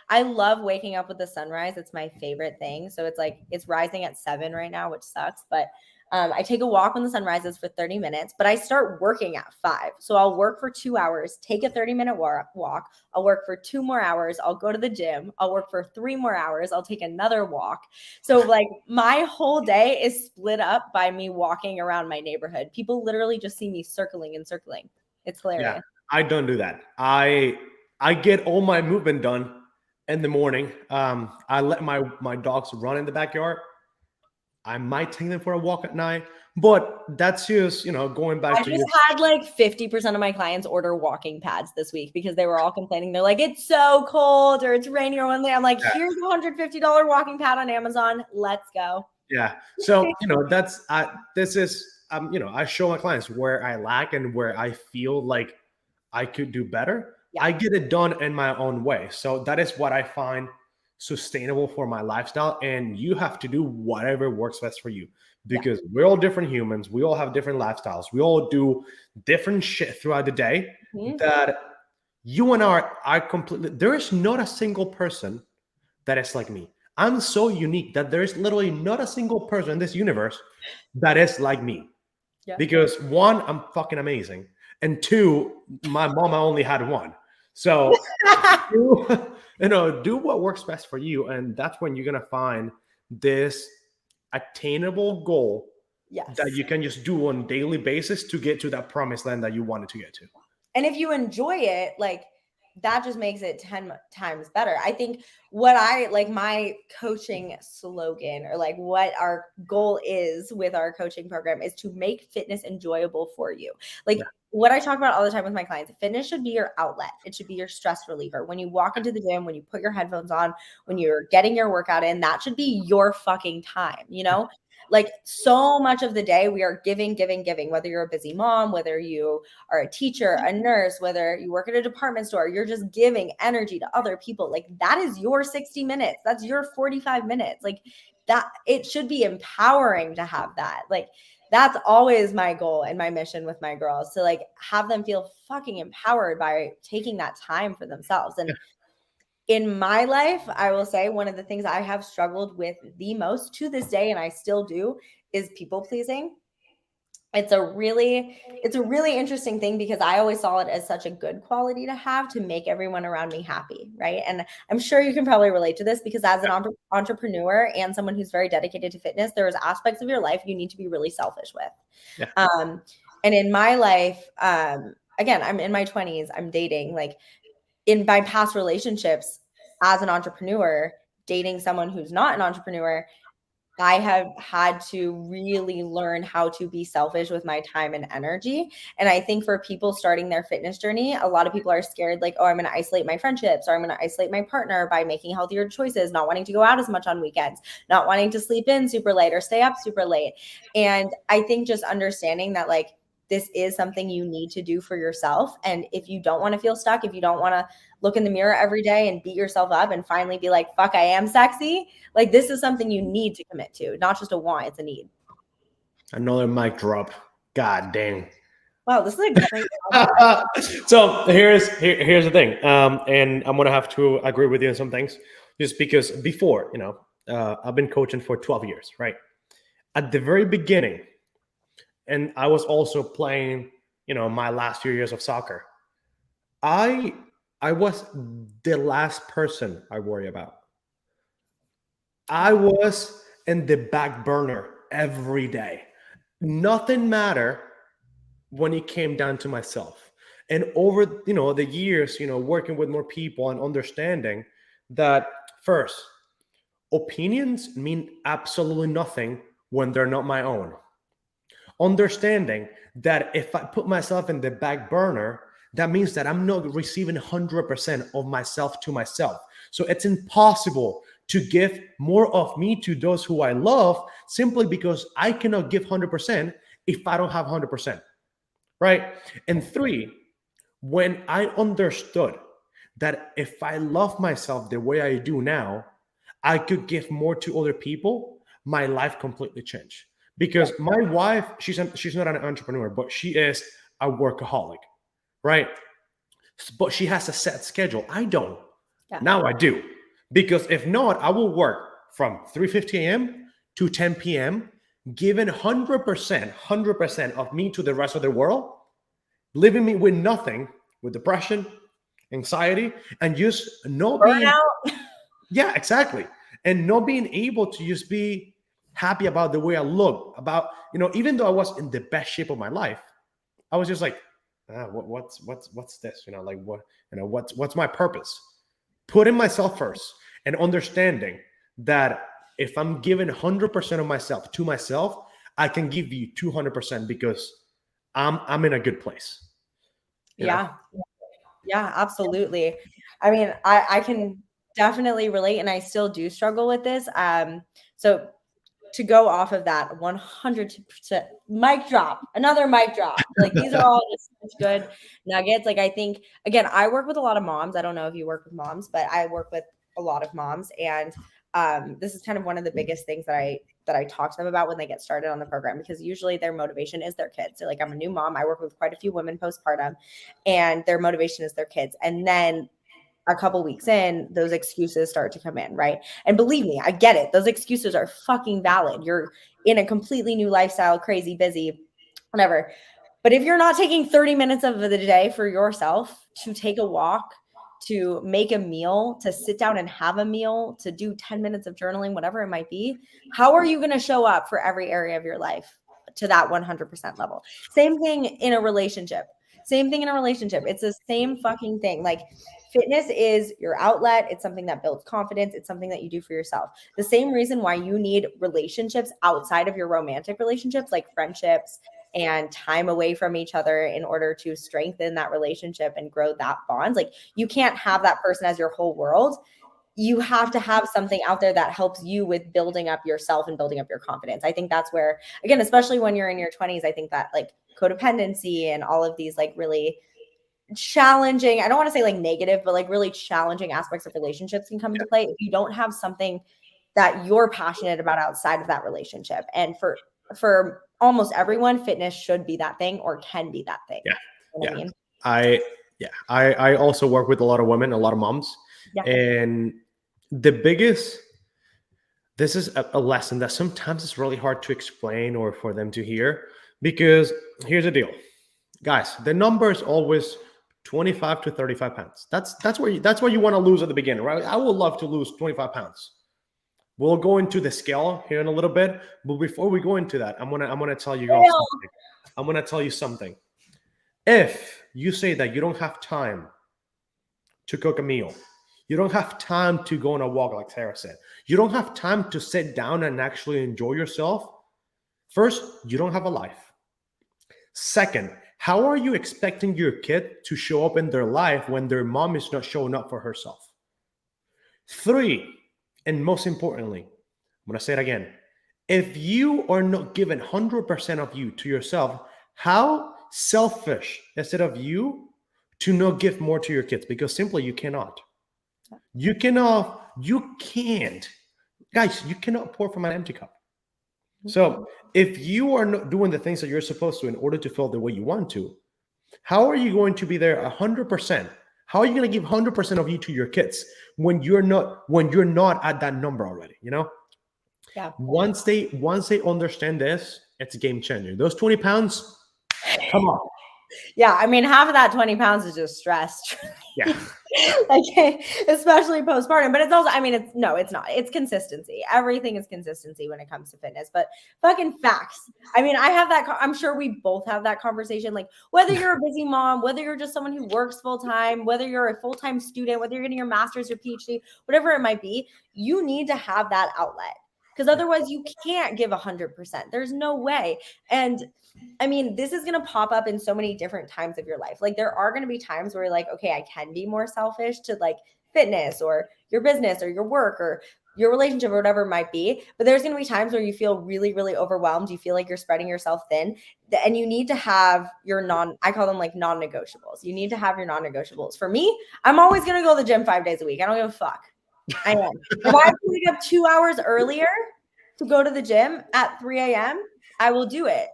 I love waking up with the sunrise. It's my favorite thing. So it's like, it's rising at 7 right now, which sucks. But I take a walk when the sun rises for 30 minutes, but I start working at 5. So I'll work for 2 hours, take a 30-minute walk. I'll work for 2 more hours. I'll go to the gym. I'll work for 3 more hours. I'll take another walk. So like my whole day is split up by me walking around my neighborhood. People literally just see me circling and circling. It's hilarious. Yeah, I don't do that. I get all my movement done in the morning. I let my dogs run in the backyard. I might take them for a walk at night, but that's just, going back to. I just had like 50% of my clients order walking pads this week because they were all complaining. They're like, it's so cold or it's rainy or one day. I'm like, here's a $150 walking pad on Amazon. Let's go. Yeah. So, that's this is I show my clients where I lack and where I feel like I could do better. Yeah. I get it done in my own way. So that is what I find sustainable for my lifestyle. And you have to do whatever works best for you because we're all different humans. We all have different lifestyles. We all do different shit throughout the day that you and I are completely, there is not a single person that is like me. I'm so unique that there is literally not a single person in this universe that is like me. Yeah. Because one, I'm fucking amazing. And two, my mama only had one. So do what works best for you. And that's when you're gonna find this attainable goal that you can just do on a daily basis to get to that promised land that you wanted to get to. And if you enjoy it, like that just makes it 10 times better. I think what I like my coaching slogan or like what our goal is with our coaching program is to make fitness enjoyable for you. Like what I talk about all the time with my clients, fitness should be your outlet. It should be your stress reliever. When you walk into the gym, when you put your headphones on, when you're getting your workout in, that should be your fucking time, Like so much of the day we are giving, whether you're a busy mom, whether you are a teacher, a nurse, whether you work at a department store, you're just giving energy to other people. Like that is your 60 minutes. That's your 45 minutes. Like that, it should be empowering to have that. Like that's always my goal and my mission with my girls to like have them feel fucking empowered by taking that time for themselves. And in my life, I will say one of the things I have struggled with the most to this day, and I still do, is people pleasing. It's a really interesting thing because I always saw it as such a good quality to have to make everyone around me happy, right? And I'm sure you can probably relate to this because as an entrepreneur and someone who's very dedicated to fitness, there's aspects of your life you need to be really selfish with. Yeah. And in my life, again, I'm in my 20s, I'm dating, like in my past relationships as an entrepreneur, dating someone who's not an entrepreneur, I have had to really learn how to be selfish with my time and energy. And I think for people starting their fitness journey, a lot of people are scared like, oh, I'm going to isolate my friendships or I'm going to isolate my partner by making healthier choices, not wanting to go out as much on weekends, not wanting to sleep in super late or stay up super late. And I think just understanding that like, this is something you need to do for yourself. And if you don't want to feel stuck, if you don't want to look in the mirror every day and beat yourself up and finally be like, fuck, I am sexy. Like this is something you need to commit to, not just a want, it's a need. Another mic drop. God dang. Wow, this is a great So here's the thing. And I'm going to have to agree with you on some things just because before, I've been coaching for 12 years, right? At the very beginning, and I was also playing, my last few years of soccer. I was the last person I worry about. I was in the back burner every day. Nothing mattered when it came down to myself. And over, the years, working with more people and understanding that first, opinions mean absolutely nothing when they're not my own. Understanding that if I put myself in the back burner, that means that I'm not receiving 100% of myself to myself. So it's impossible to give more of me to those who I love simply because I cannot give 100% if I don't have 100%, right? And three, when I understood that if I love myself the way I do now, I could give more to other people, my life completely changed. Because my wife, she's not an entrepreneur, but she is a workaholic, right? But she has a set schedule. I don't. Yeah. Now I do. Because if not, I will work from 3:50 a.m. to 10 p.m., giving 100% of me to the rest of the world, leaving me with nothing, with depression, anxiety, and just not burnout. Yeah, exactly. And not being able to just be happy about the way I look, about, even though I was in the best shape of my life, I was just like, what's this? What's my purpose? Putting myself first and understanding that if I'm giving 100% of myself to myself, I can give you 200% because I'm in a good place. Yeah, absolutely. I mean, I can definitely relate, and I still do struggle with this. So to go off of that 100% mic drop, another mic drop. Like these are all just such good nuggets. Like I think, again, I work with a lot of moms. I don't know if you work with moms, but I work with a lot of moms. And this is kind of one of the biggest things that I talk to them about when they get started on the program, because usually their motivation is their kids. So like, I'm a new mom. I work with quite a few women postpartum, and their motivation is their kids. And then a couple weeks in, those excuses start to come in, right? And believe me, I get it. Those excuses are fucking valid. You're in a completely new lifestyle, crazy, busy, whatever. But if you're not taking 30 minutes of the day for yourself to take a walk, to make a meal, to sit down and have a meal, to do 10 minutes of journaling, whatever it might be, how are you going to show up for every area of your life to that 100% level? Same thing in a relationship. Same thing in a relationship. It's the same fucking thing. Like, fitness is your outlet. It's something that builds confidence. It's something that you do for yourself. The same reason why you need relationships outside of your romantic relationships, like friendships and time away from each other, in order to strengthen that relationship and grow that bond. Like, you can't have that person as your whole world. You have to have something out there that helps you with building up yourself and building up your confidence. I think that's where, again, especially when you're in your 20s, I think that like codependency and all of these like really challenging, I don't want to say like negative, but like really challenging aspects of relationships can come into play if you don't have something that you're passionate about outside of that relationship. And for almost everyone, fitness should be that thing or can be that thing. Yeah. You know what I mean? I also work with a lot of women, a lot of moms. Yeah. And this is a lesson that sometimes it's really hard to explain or for them to hear, because here's the deal, guys, the number is always 25 to 35 pounds. That's where you want to lose at the beginning, right? I would love to lose 25 pounds. We'll go into the scale here in a little bit, but before we go into that, I'm gonna tell you guys something. I'm gonna tell you something. If you say that you don't have time to cook a meal, you don't have time to go on a walk, like Sarah said, you don't have time to sit down and actually enjoy yourself. First, you don't have a life. Second, how are you expecting your kid to show up in their life when their mom is not showing up for herself? 3, and most importantly, I'm going to say it again. If you are not giving 100% of you to yourself, how selfish is it of you to not give more to your kids? Because simply you cannot. You can't. Guys, you cannot pour from an empty cup. So if you are not doing the things that you're supposed to in order to feel the way you want to, how are you going to be there 100%? How are you going to give 100% of you to your kids when you're not at that number already? You know? Yeah. Once they understand this, it's a game changer. Those 20 pounds, come on. Yeah, I mean, half of that 20 pounds is just stress. Yeah. Like, especially postpartum. But it's also, I mean, it's not. It's consistency. Everything is consistency when it comes to fitness. But fucking facts. I mean, I have that. I'm sure we both have that conversation. Like, whether you're a busy mom, whether you're just someone who works full time, whether you're a full time student, whether you're getting your master's or PhD, whatever it might be, you need to have that outlet. Because otherwise you can't give 100%. There's no way. And I mean, this is going to pop up in so many different times of your life. Like, there are going to be times where you're like, okay, I can be more selfish to like fitness or your business or your work or your relationship or whatever it might be. But there's going to be times where you feel really, really overwhelmed. You feel like you're spreading yourself thin, and you need to have your I call them like non-negotiables. You need to have your non-negotiables. For me, I'm always going to go to the gym 5 days a week. I don't give a fuck. I am. If I wake up 2 hours earlier to go to the gym at 3 a.m., I will do it.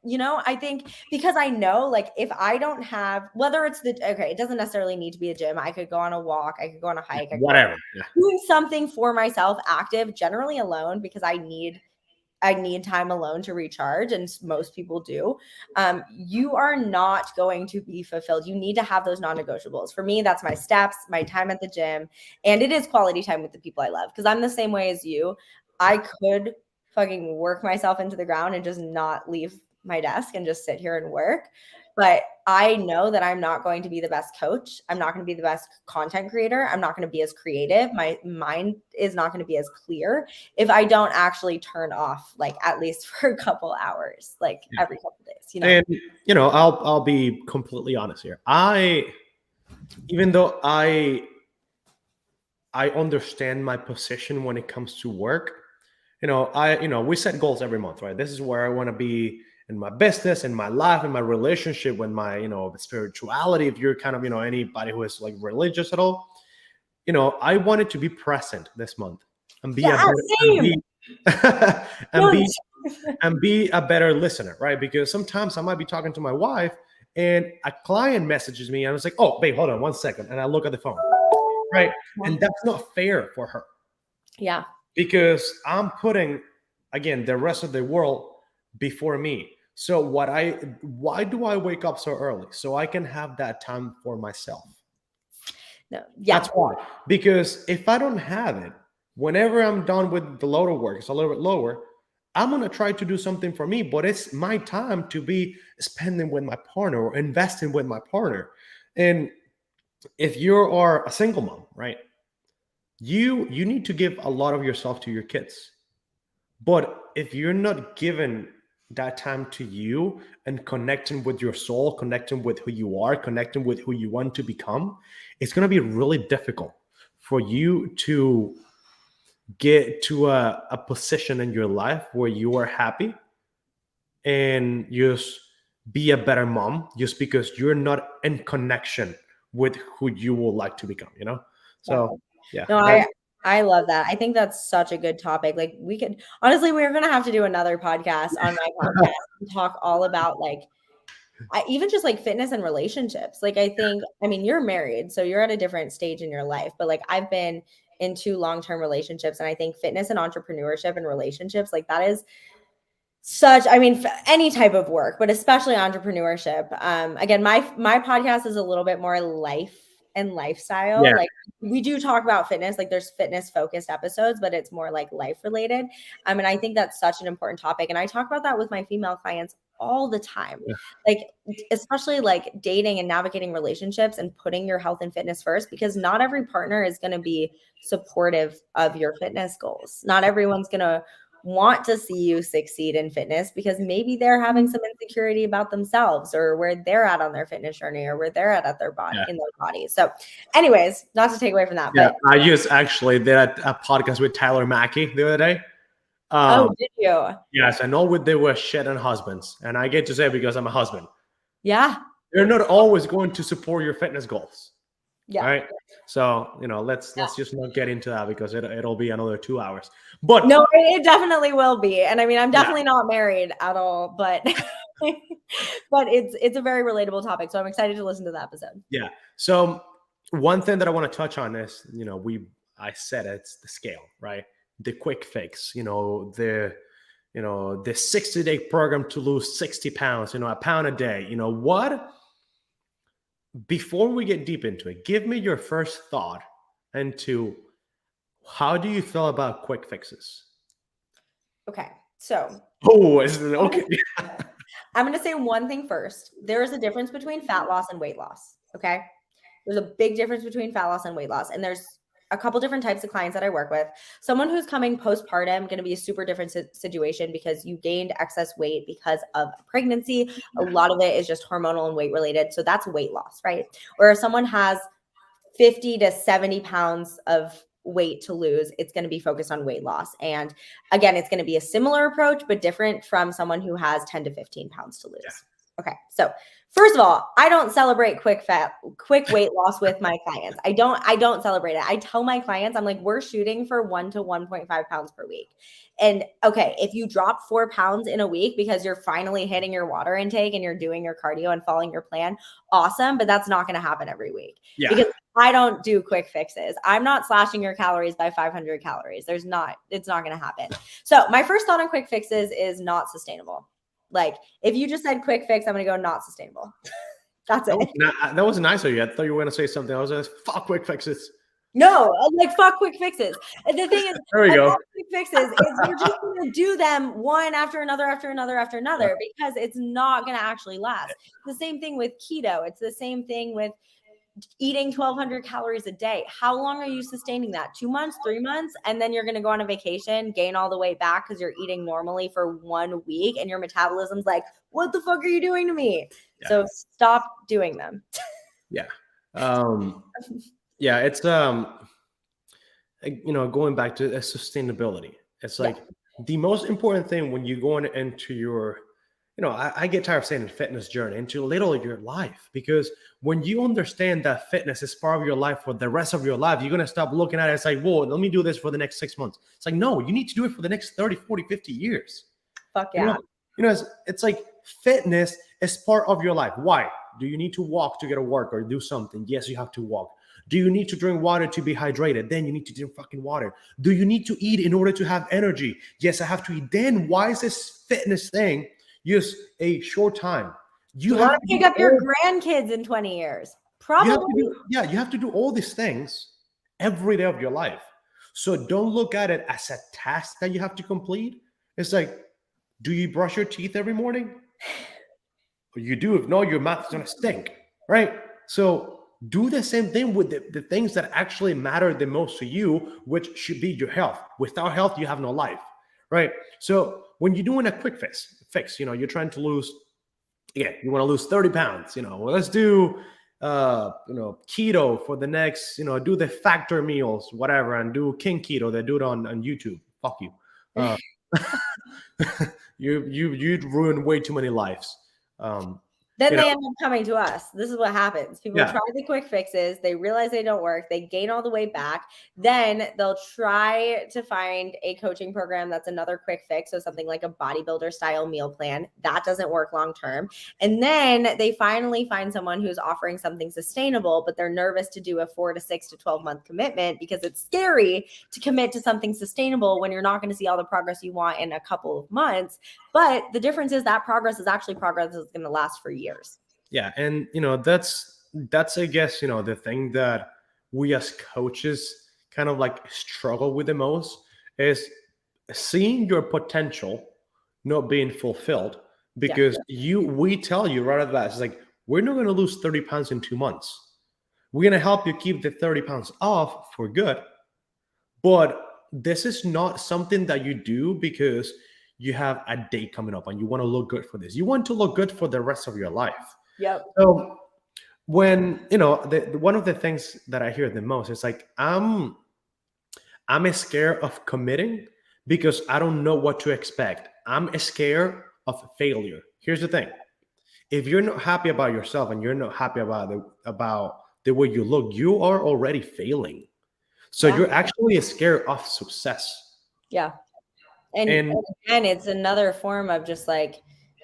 You know, I think because I know, like, if I don't have, whether it's it doesn't necessarily need to be a gym. I could go on a walk. I could go on a hike. Whatever. Doing something for myself, active, generally alone, because I need time alone to recharge, and most people do. You are not going to be fulfilled. You need to have those non-negotiables. For me, that's my steps, my time at the gym, and it is quality time with the people I love, because I'm the same way as you. I could fucking work myself into the ground and just not leave my desk and just sit here and work. But I know that I'm not going to be the best coach. I'm not going to be the best content creator. I'm not going to be as creative. My mind is not going to be as clear if I don't actually turn off, like, at least for a couple hours, like every couple of days, you know? And, you know, I'll be completely honest here. Even though I understand my position when it comes to work, we set goals every month, right? This is where I want to be in my business, in my life, in my relationship, with my, spirituality. If you're kind of, anybody who is like religious at all, I wanted to be present this month and be Yeah, same. and be and be a better listener, right? Because sometimes I might be talking to my wife and a client messages me and I was like, oh, babe, hold on 1 second. And I look at the phone, right? And that's not fair for her. Yeah. Because I'm putting, again, the rest of the world before me. So why do I wake up so early? So I can have that time for myself. No, yeah. That's why. Because if I don't have it, whenever I'm done with the load of work, it's a little bit lower, I'm going to try to do something for me, but it's my time to be spending with my partner or investing with my partner. And if you are a single mom, right, you need to give a lot of yourself to your kids. But if you're not giving that time to you and connecting with your soul, connecting with who you are, connecting with who you want to become, it's going to be really difficult for you to get to a position in your life where you are happy and just be a better mom just because you're not in connection with who you would like to become, So yeah. No, I love that. I think that's such a good topic. Like we could honestly, we're gonna have to do another podcast on my podcast and talk all about like even just like fitness and relationships. Like I mean, you're married, so you're at a different stage in your life, but like I've been in 2 long-term relationships, and I think fitness and entrepreneurship and relationships, like that is such, I mean, any type of work, but especially entrepreneurship. Again, my podcast is a little bit more life and lifestyle. Yeah. Like we do talk about fitness, like there's fitness focused episodes, but it's more like life related. And I think that's such an important topic. And I talk about that with my female clients all the time. Yeah. Like, especially like dating and navigating relationships and putting your health and fitness first, because not every partner is going to be supportive of your fitness goals. Not everyone's going to want to see you succeed in fitness because maybe they're having some insecurity about themselves or where they're at on their fitness journey or where they're at their body in their body. So anyways, not to take away from that. Yeah, but I just actually did a podcast with Tyler Mackey the other day. Oh, did you? Yes, I know they were shit on husbands, and I get to say it because I'm a husband. Yeah. They're not always going to support your fitness goals. Yeah. Right. So, let's just not get into that because it'll be another 2 hours. But no, it definitely will be. And I mean, I'm definitely not married at all, but but it's a very relatable topic. So I'm excited to listen to the episode. Yeah. So one thing that I want to touch on is, I said it's the scale, right? The quick fix, the 60-day program to lose 60 pounds, a pound a day, what? Before we get deep into it, give me your first thought into how do you feel about quick fixes? Okay. So. Oh, is it okay? I'm going to say one thing first. There is a difference between fat loss and weight loss. Okay. There's a big difference between fat loss and weight loss. And there's a couple different types of clients that I work with. Someone who's coming postpartum, going to be a super different situation because you gained excess weight because of pregnancy. A lot of it is just hormonal and weight related. So that's weight loss, right? Or if someone has 50 to 70 pounds of weight to lose, it's going to be focused on weight loss. And again, it's going to be a similar approach, but different from someone who has 10 to 15 pounds to lose. Yeah. Okay. So first of all, I don't celebrate quick weight loss with my clients. I don't celebrate it. I tell my clients, I'm like, we're shooting for 1 to 1.5 pounds per week. And okay, if you drop 4 pounds in a week because you're finally hitting your water intake and you're doing your cardio and following your plan, awesome. But that's not going to happen every week. Yeah. Because I don't do quick fixes. I'm not slashing your calories by 500 calories. It's not going to happen. So my first thought on quick fixes is not sustainable. Like if you just said quick fix, I'm going to go not sustainable. That's it. That was nice of you. I thought you were going to say something. I was like, fuck quick fixes. No, like fuck quick fixes. And the thing is, there we go. Quick fixes is you're just going to do them one after another, because it's not going to actually last. It's the same thing with keto. It's the same thing with eating 1,200 calories a day. How long are you sustaining that? 2 months, 3 months? And then you're going to go on a vacation, gain all the weight back because you're eating normally for 1 week and your metabolism's like, what the fuck are you doing to me? Yeah. So stop doing them. Yeah. It's, going back to sustainability. It's like the most important thing when you're going into your, I get tired of saying fitness journey, into literally your life, because when you understand that fitness is part of your life for the rest of your life, you're going to stop looking at it as like, whoa, let me do this for the next 6 months. It's like, no, you need to do it for the next 30, 40, 50 years. Fuck yeah. It's like fitness is part of your life. Why? Do you need to walk to get to work or do something? Yes, you have to walk. Do you need to drink water to be hydrated? Then you need to drink fucking water. Do you need to eat in order to have energy? Yes, I have to eat. Then why is this fitness thing just a short time? You have to pick up your grandkids in 20 years. Probably. You have to do all these things every day of your life. So don't look at it as a task that you have to complete. It's like, do you brush your teeth every morning? You do. If no, your mouth is going to stink, right? So do the same thing with the things that actually matter the most to you, which should be your health. Without health, you have no life, right? So when you're doing a quick fix, you're trying to lose, you want to lose 30 pounds, well, let's do, keto for the next, do the factor meals, whatever, and do King Keto. They do it on YouTube. Fuck you. You'd ruin way too many lives. Then they end up coming to us. This is what happens. People try the quick fixes. They realize they don't work. They gain all the weight back. Then they'll try to find a coaching program that's another quick fix. So something like a bodybuilder style meal plan. That doesn't work long term. And then they finally find someone who's offering something sustainable, but they're nervous to do a 4 to 6 to 12 month commitment because it's scary to commit to something sustainable when you're not going to see all the progress you want in a couple of months. But the difference is that progress is actually progress that's going to last for years. Yeah. And, that's, I guess, the thing that we as coaches kind of like struggle with the most is seeing your potential not being fulfilled, because we tell you right at the bat, it's like, we're not going to lose 30 pounds in 2 months. We're going to help you keep the 30 pounds off for good. But this is not something that you do because you have a day coming up and you want to look good for this. You want to look good for the rest of your life. Yep. So when, one of the things that I hear the most is like, I'm scared of committing because I don't know what to expect. I'm scared of failure. Here's the thing. If you're not happy about yourself and you're not happy about the way you look, you are already failing. So you're actually scared of success. Yeah. And again, it's another form of just like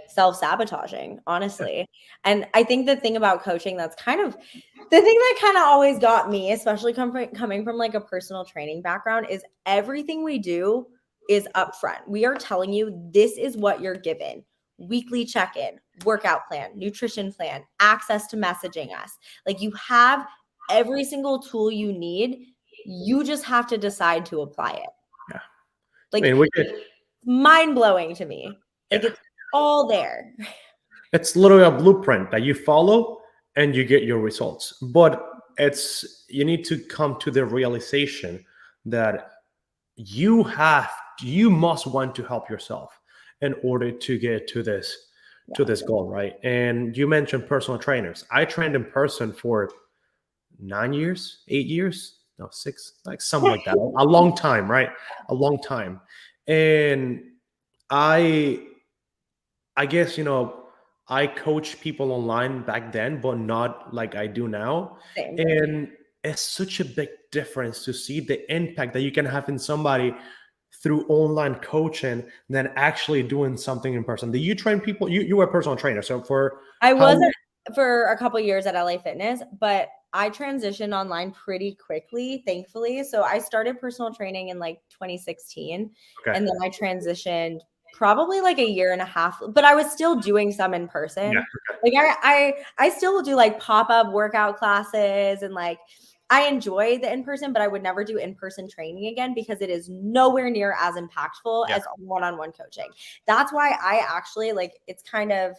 self-sabotaging, honestly. And I think the thing about coaching that's kind of the thing that kind of always got me, especially coming from like a personal training background, is everything we do is upfront. We are telling you this is what you're given. Weekly check-in, workout plan, nutrition plan, access to messaging us. Like you have every single tool you need. You just have to decide to apply it. Yeah. Like, mind-blowing to me. Like it's all there. It's literally a blueprint that you follow and you get your results. But you need to come to the realization that you must want to help yourself in order to get to this goal, right? And you mentioned personal trainers. I trained in person for 9 years, 8 years. No, 6, like something like that. A long time, right? A long time. And I guess, I coach people online back then, but not like I do now. Same. And it's such a big difference to see the impact that you can have in somebody through online coaching than actually doing something in person. Do you train people? You were a personal trainer. So I wasn't for a couple of years at LA Fitness, but I transitioned online pretty quickly, thankfully. So I started personal training in like 2016. Okay. And then I transitioned probably like a year and a half, but I was still doing some in person. Yeah, okay. Like I still will do like pop-up workout classes and like I enjoy the in-person, but I would never do in-person training again because it is nowhere near as impactful as one-on-one coaching. That's why I actually like, it's kind of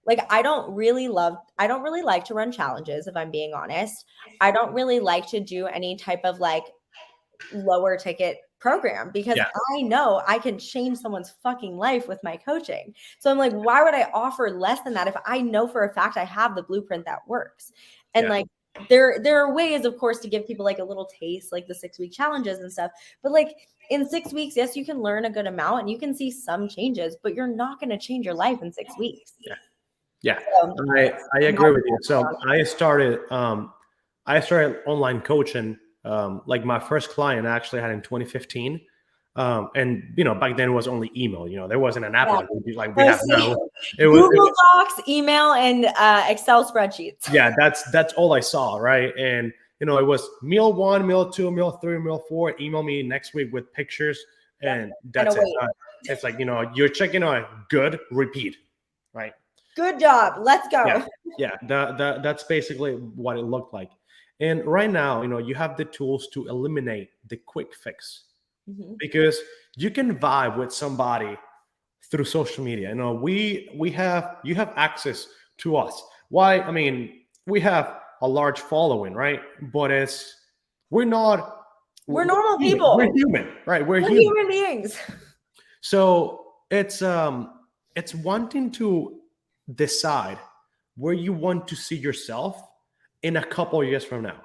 like, I don't really like to run challenges, if I'm being honest. I don't really like to do any type of like lower ticket program because I know I can change someone's fucking life with my coaching. So I'm like, why would I offer less than that if I know for a fact I have the blueprint that works? And like, there are ways, of course, to give people like a little taste, like the 6-week challenges and stuff. But like, in 6 weeks, yes, you can learn a good amount and you can see some changes, but you're not going to change your life in 6 weeks. Yeah, So, I agree with you. So I started online coaching. Like my first client I actually had in 2015. And back then it was only email. There wasn't an app like we have now. It was Google Docs, email, and Excel spreadsheets. Yeah, that's all I saw, right? And it was meal 1, meal 2, meal 3, meal 4. Email me next week with pictures, and that's it. It's like you're checking on good, repeat, right? Good job. Let's go. Yeah. That's basically what it looked like. And right now, you have the tools to eliminate the quick fix, because you can vibe with somebody through social media. You have access to us. Why? I mean, we have a large following, right? But we're normal people. We're human, right? We're human beings. So it's wanting to decide where you want to see yourself in a couple of years from now.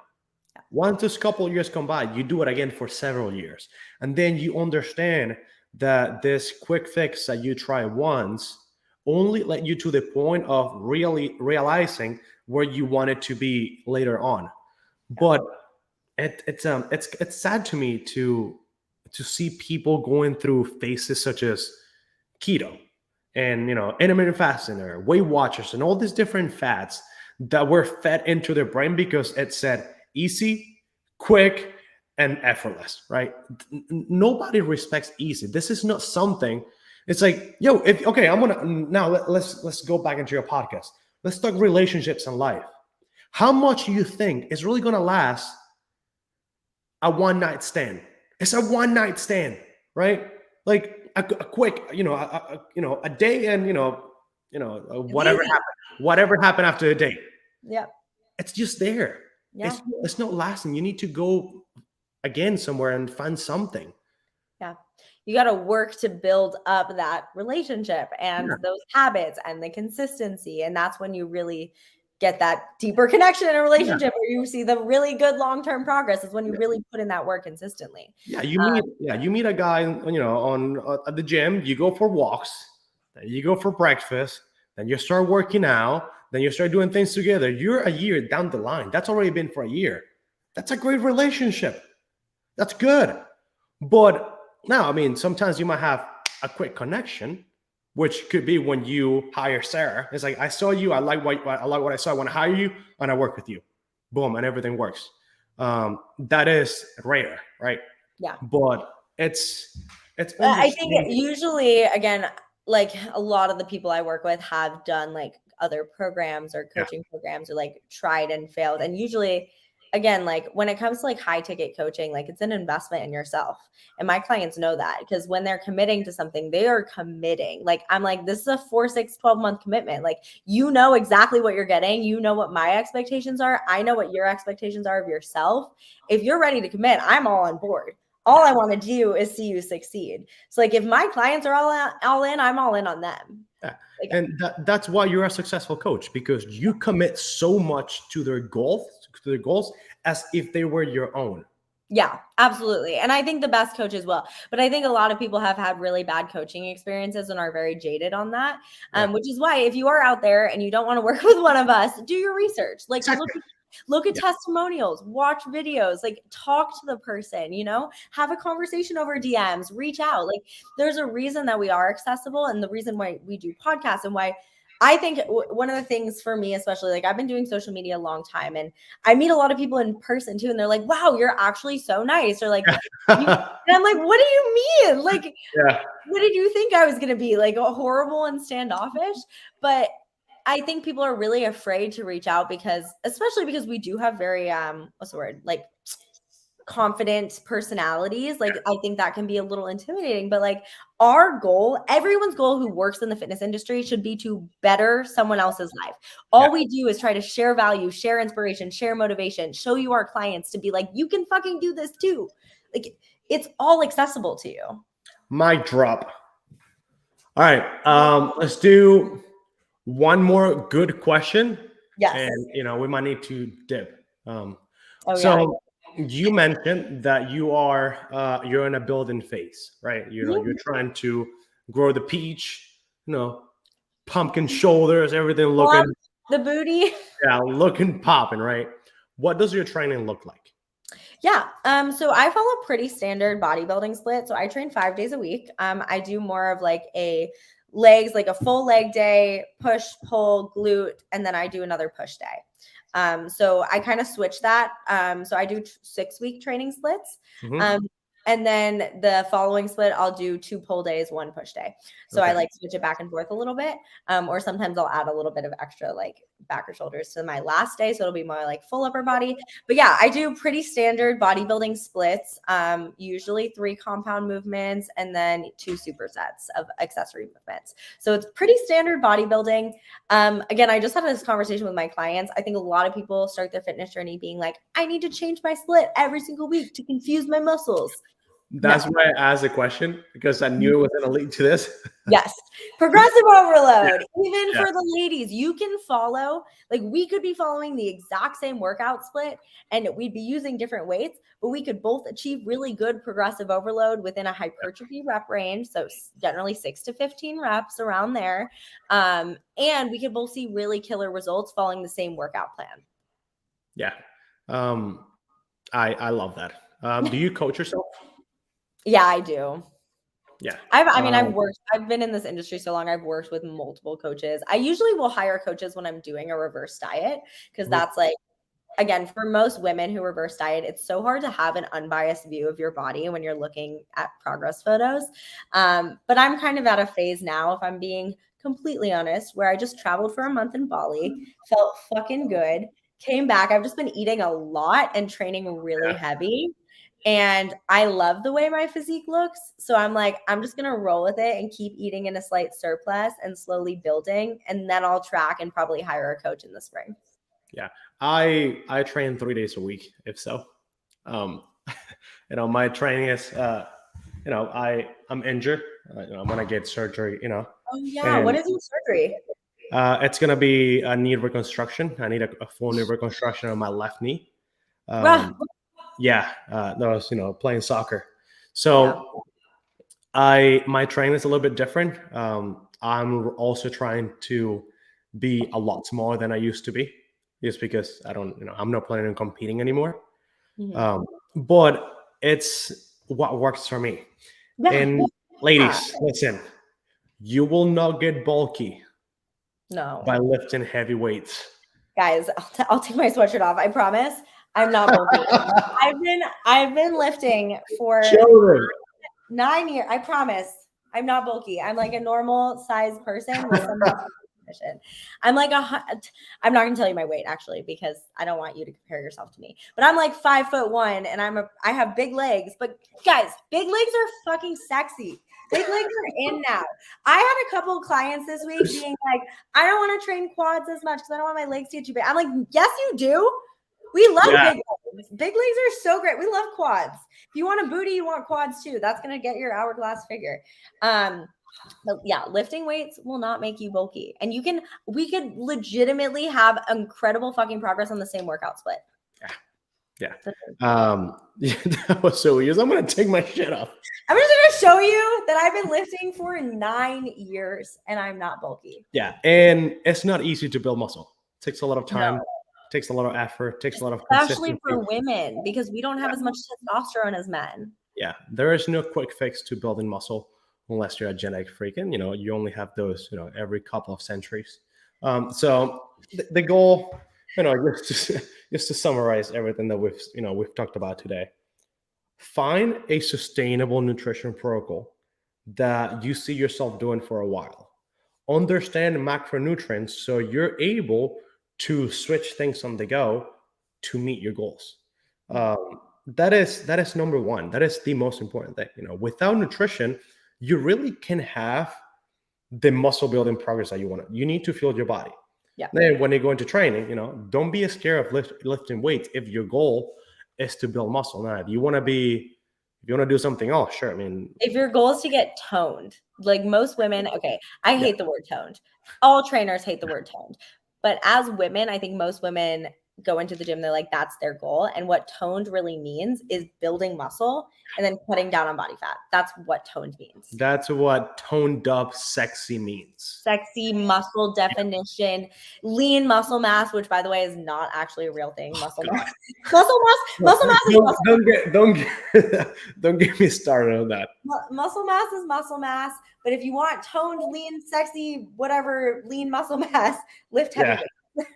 Once this couple of years come by, you do it again for several years. And then you understand that this quick fix that you try once only led you to the point of really realizing where you want it to be later on. But it's sad to me to see people going through phases such as keto and intermittent fasting or Weight Watchers and all these different fads that were fed into their brain because it said easy, quick, and effortless, right? Nobody respects easy. This is not something. It's like, I'm gonna now let's go back into your podcast. Let's talk relationships and life. How much you think is really gonna last a one-night stand? It's a one-night stand, right? Like a quick, a day, and whatever happened after a date. Yeah, it's just there. Yeah, it's not lasting. You need to go again somewhere and find something. Yeah, you got to work to build up that relationship and those habits and the consistency, and that's when you really get that deeper connection in a relationship where you see the really good long-term progress is when you really put in that work consistently. You meet a guy, at the gym, you go for walks, then you go for breakfast, then you start working out, then you start doing things together. You're a year down the line. That's already been for a year. That's a great relationship. That's good. But now, I mean, sometimes you might have a quick connection, which could be when you hire Sarah. It's like, I saw you, I like what I saw, I want to hire you, and I work with you. Boom, and everything works. That is rare, right? Yeah. But it's I think usually, again, like a lot of the people I work with have done like other programs or coaching programs, or like tried and failed. And usually, again, like when it comes to like high ticket coaching, like it's an investment in yourself. And my clients know that, because when they're committing to something, they are committing. Like, I'm like, this is a 4, 6, 12-month commitment. Like, you know exactly what you're getting. You know what my expectations are. I know what your expectations are of yourself. If you're ready to commit, I'm all on board. All I want to do is see you succeed. So like, if my clients are all in, I'm all in on them. Yeah. And that's why you're a successful coach, because you commit so much to their goals as if they were your own. Yeah, absolutely. And I think the best coaches will. But I think a lot of people have had really bad coaching experiences and are very jaded on that, which is why if you are out there and you don't want to work with one of us, do your research. Like, look at testimonials, watch videos, like talk to the person, have a conversation over DMs, reach out. Like, there's a reason that we are accessible, and the reason why we do podcasts, and why I think one of the things for me, especially, like, I've been doing social media a long time, and I meet a lot of people in person too, and they're like, wow, you're actually so nice. Or like, and I'm like, what do you mean? Like, what did you think I was going to be, like, horrible and standoffish? But I think people are really afraid to reach out especially because we do have very, like, confident personalities. Like, I think that can be a little intimidating, but like, our goal, everyone's goal who works in the fitness industry, should be to better someone else's life. All we do is try to share value, share inspiration, share motivation, show you our clients to be like, you can fucking do this too. Like, it's all accessible to you. Mic drop. All right. Let's do one more good question. Yes. And we might need to dip. you mentioned that you're in a building phase, right? Yeah. You're trying to grow the peach, pumpkin shoulders, everything Plump looking, the booty. yeah, looking popping, right? What does your training look like? Yeah. So I follow pretty standard bodybuilding split. So I train 5 days a week. I do more of like a legs, like a full leg day, push, pull, glute, and then I do another push day. So I kind of switch that. So I do 6-week training splits. Mhm. And then the following split, I'll do 2 pull days, 1 push day. So I Okay. like switch it back and forth a little bit. Or sometimes I'll add a little bit of extra like back or shoulders to my last day. So it'll be more like full upper body. But yeah, I do pretty standard bodybuilding splits, usually 3 compound movements and then 2 supersets of accessory movements. So it's pretty standard bodybuilding. Again, I just had this conversation with my clients. I think a lot of people start their fitness journey being like, I need to change my split every single week to confuse my muscles. That's why I asked the question, because I knew it was going to lead to this. Yes. Progressive overload. Yeah. Even Yeah. for the ladies, you can follow, like we could be following the exact same workout split and we'd be using different weights, but we could both achieve really good progressive overload within a hypertrophy rep range. So generally 6 to 15 reps around there. And we could both see really killer results following the same workout plan. Yeah. I love that. Do you coach yourself? Yeah, I do. Yeah. I've been in this industry so long. I've worked with multiple coaches. I usually will hire coaches when I'm doing a reverse diet because that's like, again, for most women who reverse diet, it's so hard to have an unbiased view of your body when you're looking at progress photos. But I'm kind of at a phase now, if I'm being completely honest, where I just traveled for a month in Bali, felt fucking good, came back. I've just been eating a lot and training really heavy. And I love the way my physique looks. So I'm like, I'm just going to roll with it and keep eating in a slight surplus and slowly building. And then I'll track and probably hire a coach in the spring. Yeah. I train 3 days a week, if so. My training is, I'm injured. I'm going to get surgery, Oh, yeah. What is your surgery? It's going to be a knee reconstruction. I need a full knee reconstruction on my left knee. Yeah, that was playing soccer. So my training is a little bit different. I'm also trying to be a lot smaller than I used to be, just because I'm not planning on competing anymore. But it's what works for me. Yeah. And ladies, listen, you will not get bulky by lifting heavy weights. Guys, I'll take my sweatshirt off. I promise. I'm not bulky. I've been lifting for 9 years. I promise. I'm not bulky. I'm like a normal size person with some definition. I'm not gonna tell you my weight actually, because I don't want you to compare yourself to me. But I'm like 5'1" and I have big legs. But guys, big legs are fucking sexy. Big legs are in now. I had a couple of clients this week being like, I don't want to train quads as much because I don't want my legs to get too big. I'm like, yes, you do. We love big legs. Big legs are so great. We love quads. If you want a booty, you want quads too. That's going to get your hourglass figure. But yeah, lifting weights will not make you bulky. And we could legitimately have incredible fucking progress on the same workout split. Yeah. That was so weird. I'm going to take my shit off. I'm just going to show you that I've been lifting for 9 years and I'm not bulky. Yeah. And it's not easy to build muscle. It takes a lot of time. Takes a lot of effort, takes a lot of especially for women, because we don't have as much testosterone as men. Yeah, there is no quick fix to building muscle unless you're a genetic freak, and you only have those every couple of centuries. So the goal, just to summarize everything that we've talked about today, find a sustainable nutrition protocol that you see yourself doing for a while. Understand macronutrients so you're able to switch things on the go to meet your goals. That is number one. That is the most important thing. Without nutrition, you really can have the muscle building progress that you want. You need to fuel your body. Yeah. Then when you go into training, don't be scared of lifting weights if your goal is to build muscle. Now, if you want to do something else, sure. I mean, if your goal is to get toned, like most women, okay, I hate the word toned. All trainers hate the word toned. But as women, I think most women go into the gym, they're like, that's their goal. And what toned really means is building muscle and then cutting down on body fat. That's what toned means. That's what toned up sexy means. Sexy muscle definition, lean muscle mass, which by the way is not actually a real thing. Muscle mass is Don't get me started on that. muscle mass is muscle mass. But if you want toned, lean, sexy, whatever, lean muscle mass, lift heavy weights.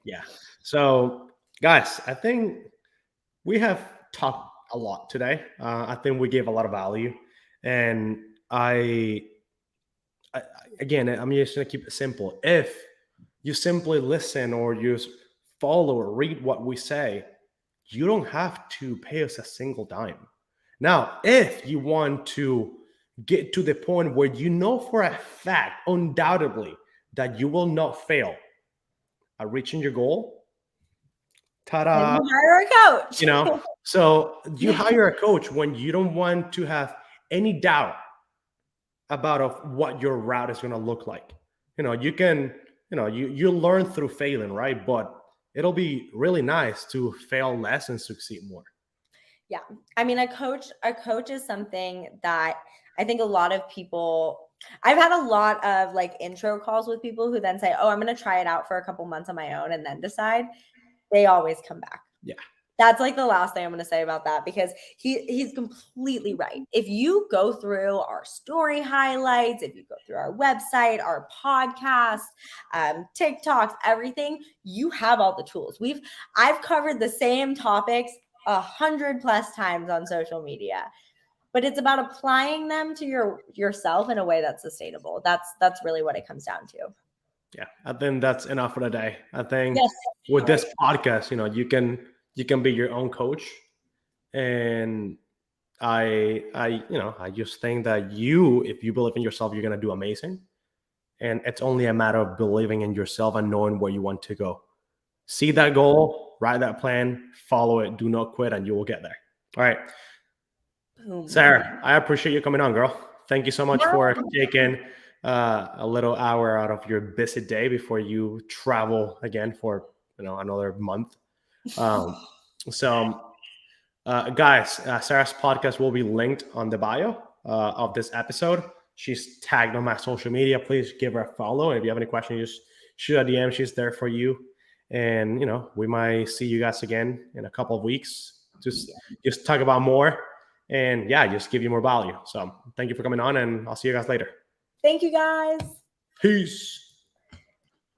Yeah. So, guys, I think we have talked a lot today. I think we gave a lot of value, and again, I'm just gonna keep it simple. If you simply listen or you follow or read what we say, you don't have to pay us a single dime. Now, if you want to get to the point where you know for a fact, undoubtedly, that you will not fail at reaching your goal, ta-da! And you hire a coach. You know, so you hire a coach when you don't want to have any doubt about of what your route is going to look like. You know, you can, you learn through failing, right? But it'll be really nice to fail less and succeed more. Yeah. I mean, a coach is something that I think a lot of people, I've had a lot of like intro calls with people who then say, oh, I'm going to try it out for a couple months on my own and then decide. They always come back. Yeah. That's like the last thing I'm going to say about that, because he's completely right. If you go through our story highlights, if you go through our website, our podcast, TikToks, everything, you have all the tools. I've covered the same topics 100+ times on social media, but it's about applying them to yourself in a way that's sustainable. That's really what it comes down to. Yeah, I think that's enough for the day. I think yes, with this podcast, you can be your own coach, and I just think that if you believe in yourself, you're gonna do amazing, and it's only a matter of believing in yourself and knowing where you want to go. See that goal, write that plan, follow it, do not quit, and you will get there. All right, boom. Sarah, I appreciate you coming on, girl. Thank you so much for taking a little hour out of your busy day before you travel again for another month. So guys, Sarah's podcast will be linked on the bio of this episode. She's tagged on my social media. Please give her a follow. And if you have any questions, just shoot a DM. She's there for you. And we might see you guys again in a couple of weeks. Just talk about more, and just give you more value. So thank you for coming on, and I'll see you guys later. Thank you, guys. Peace.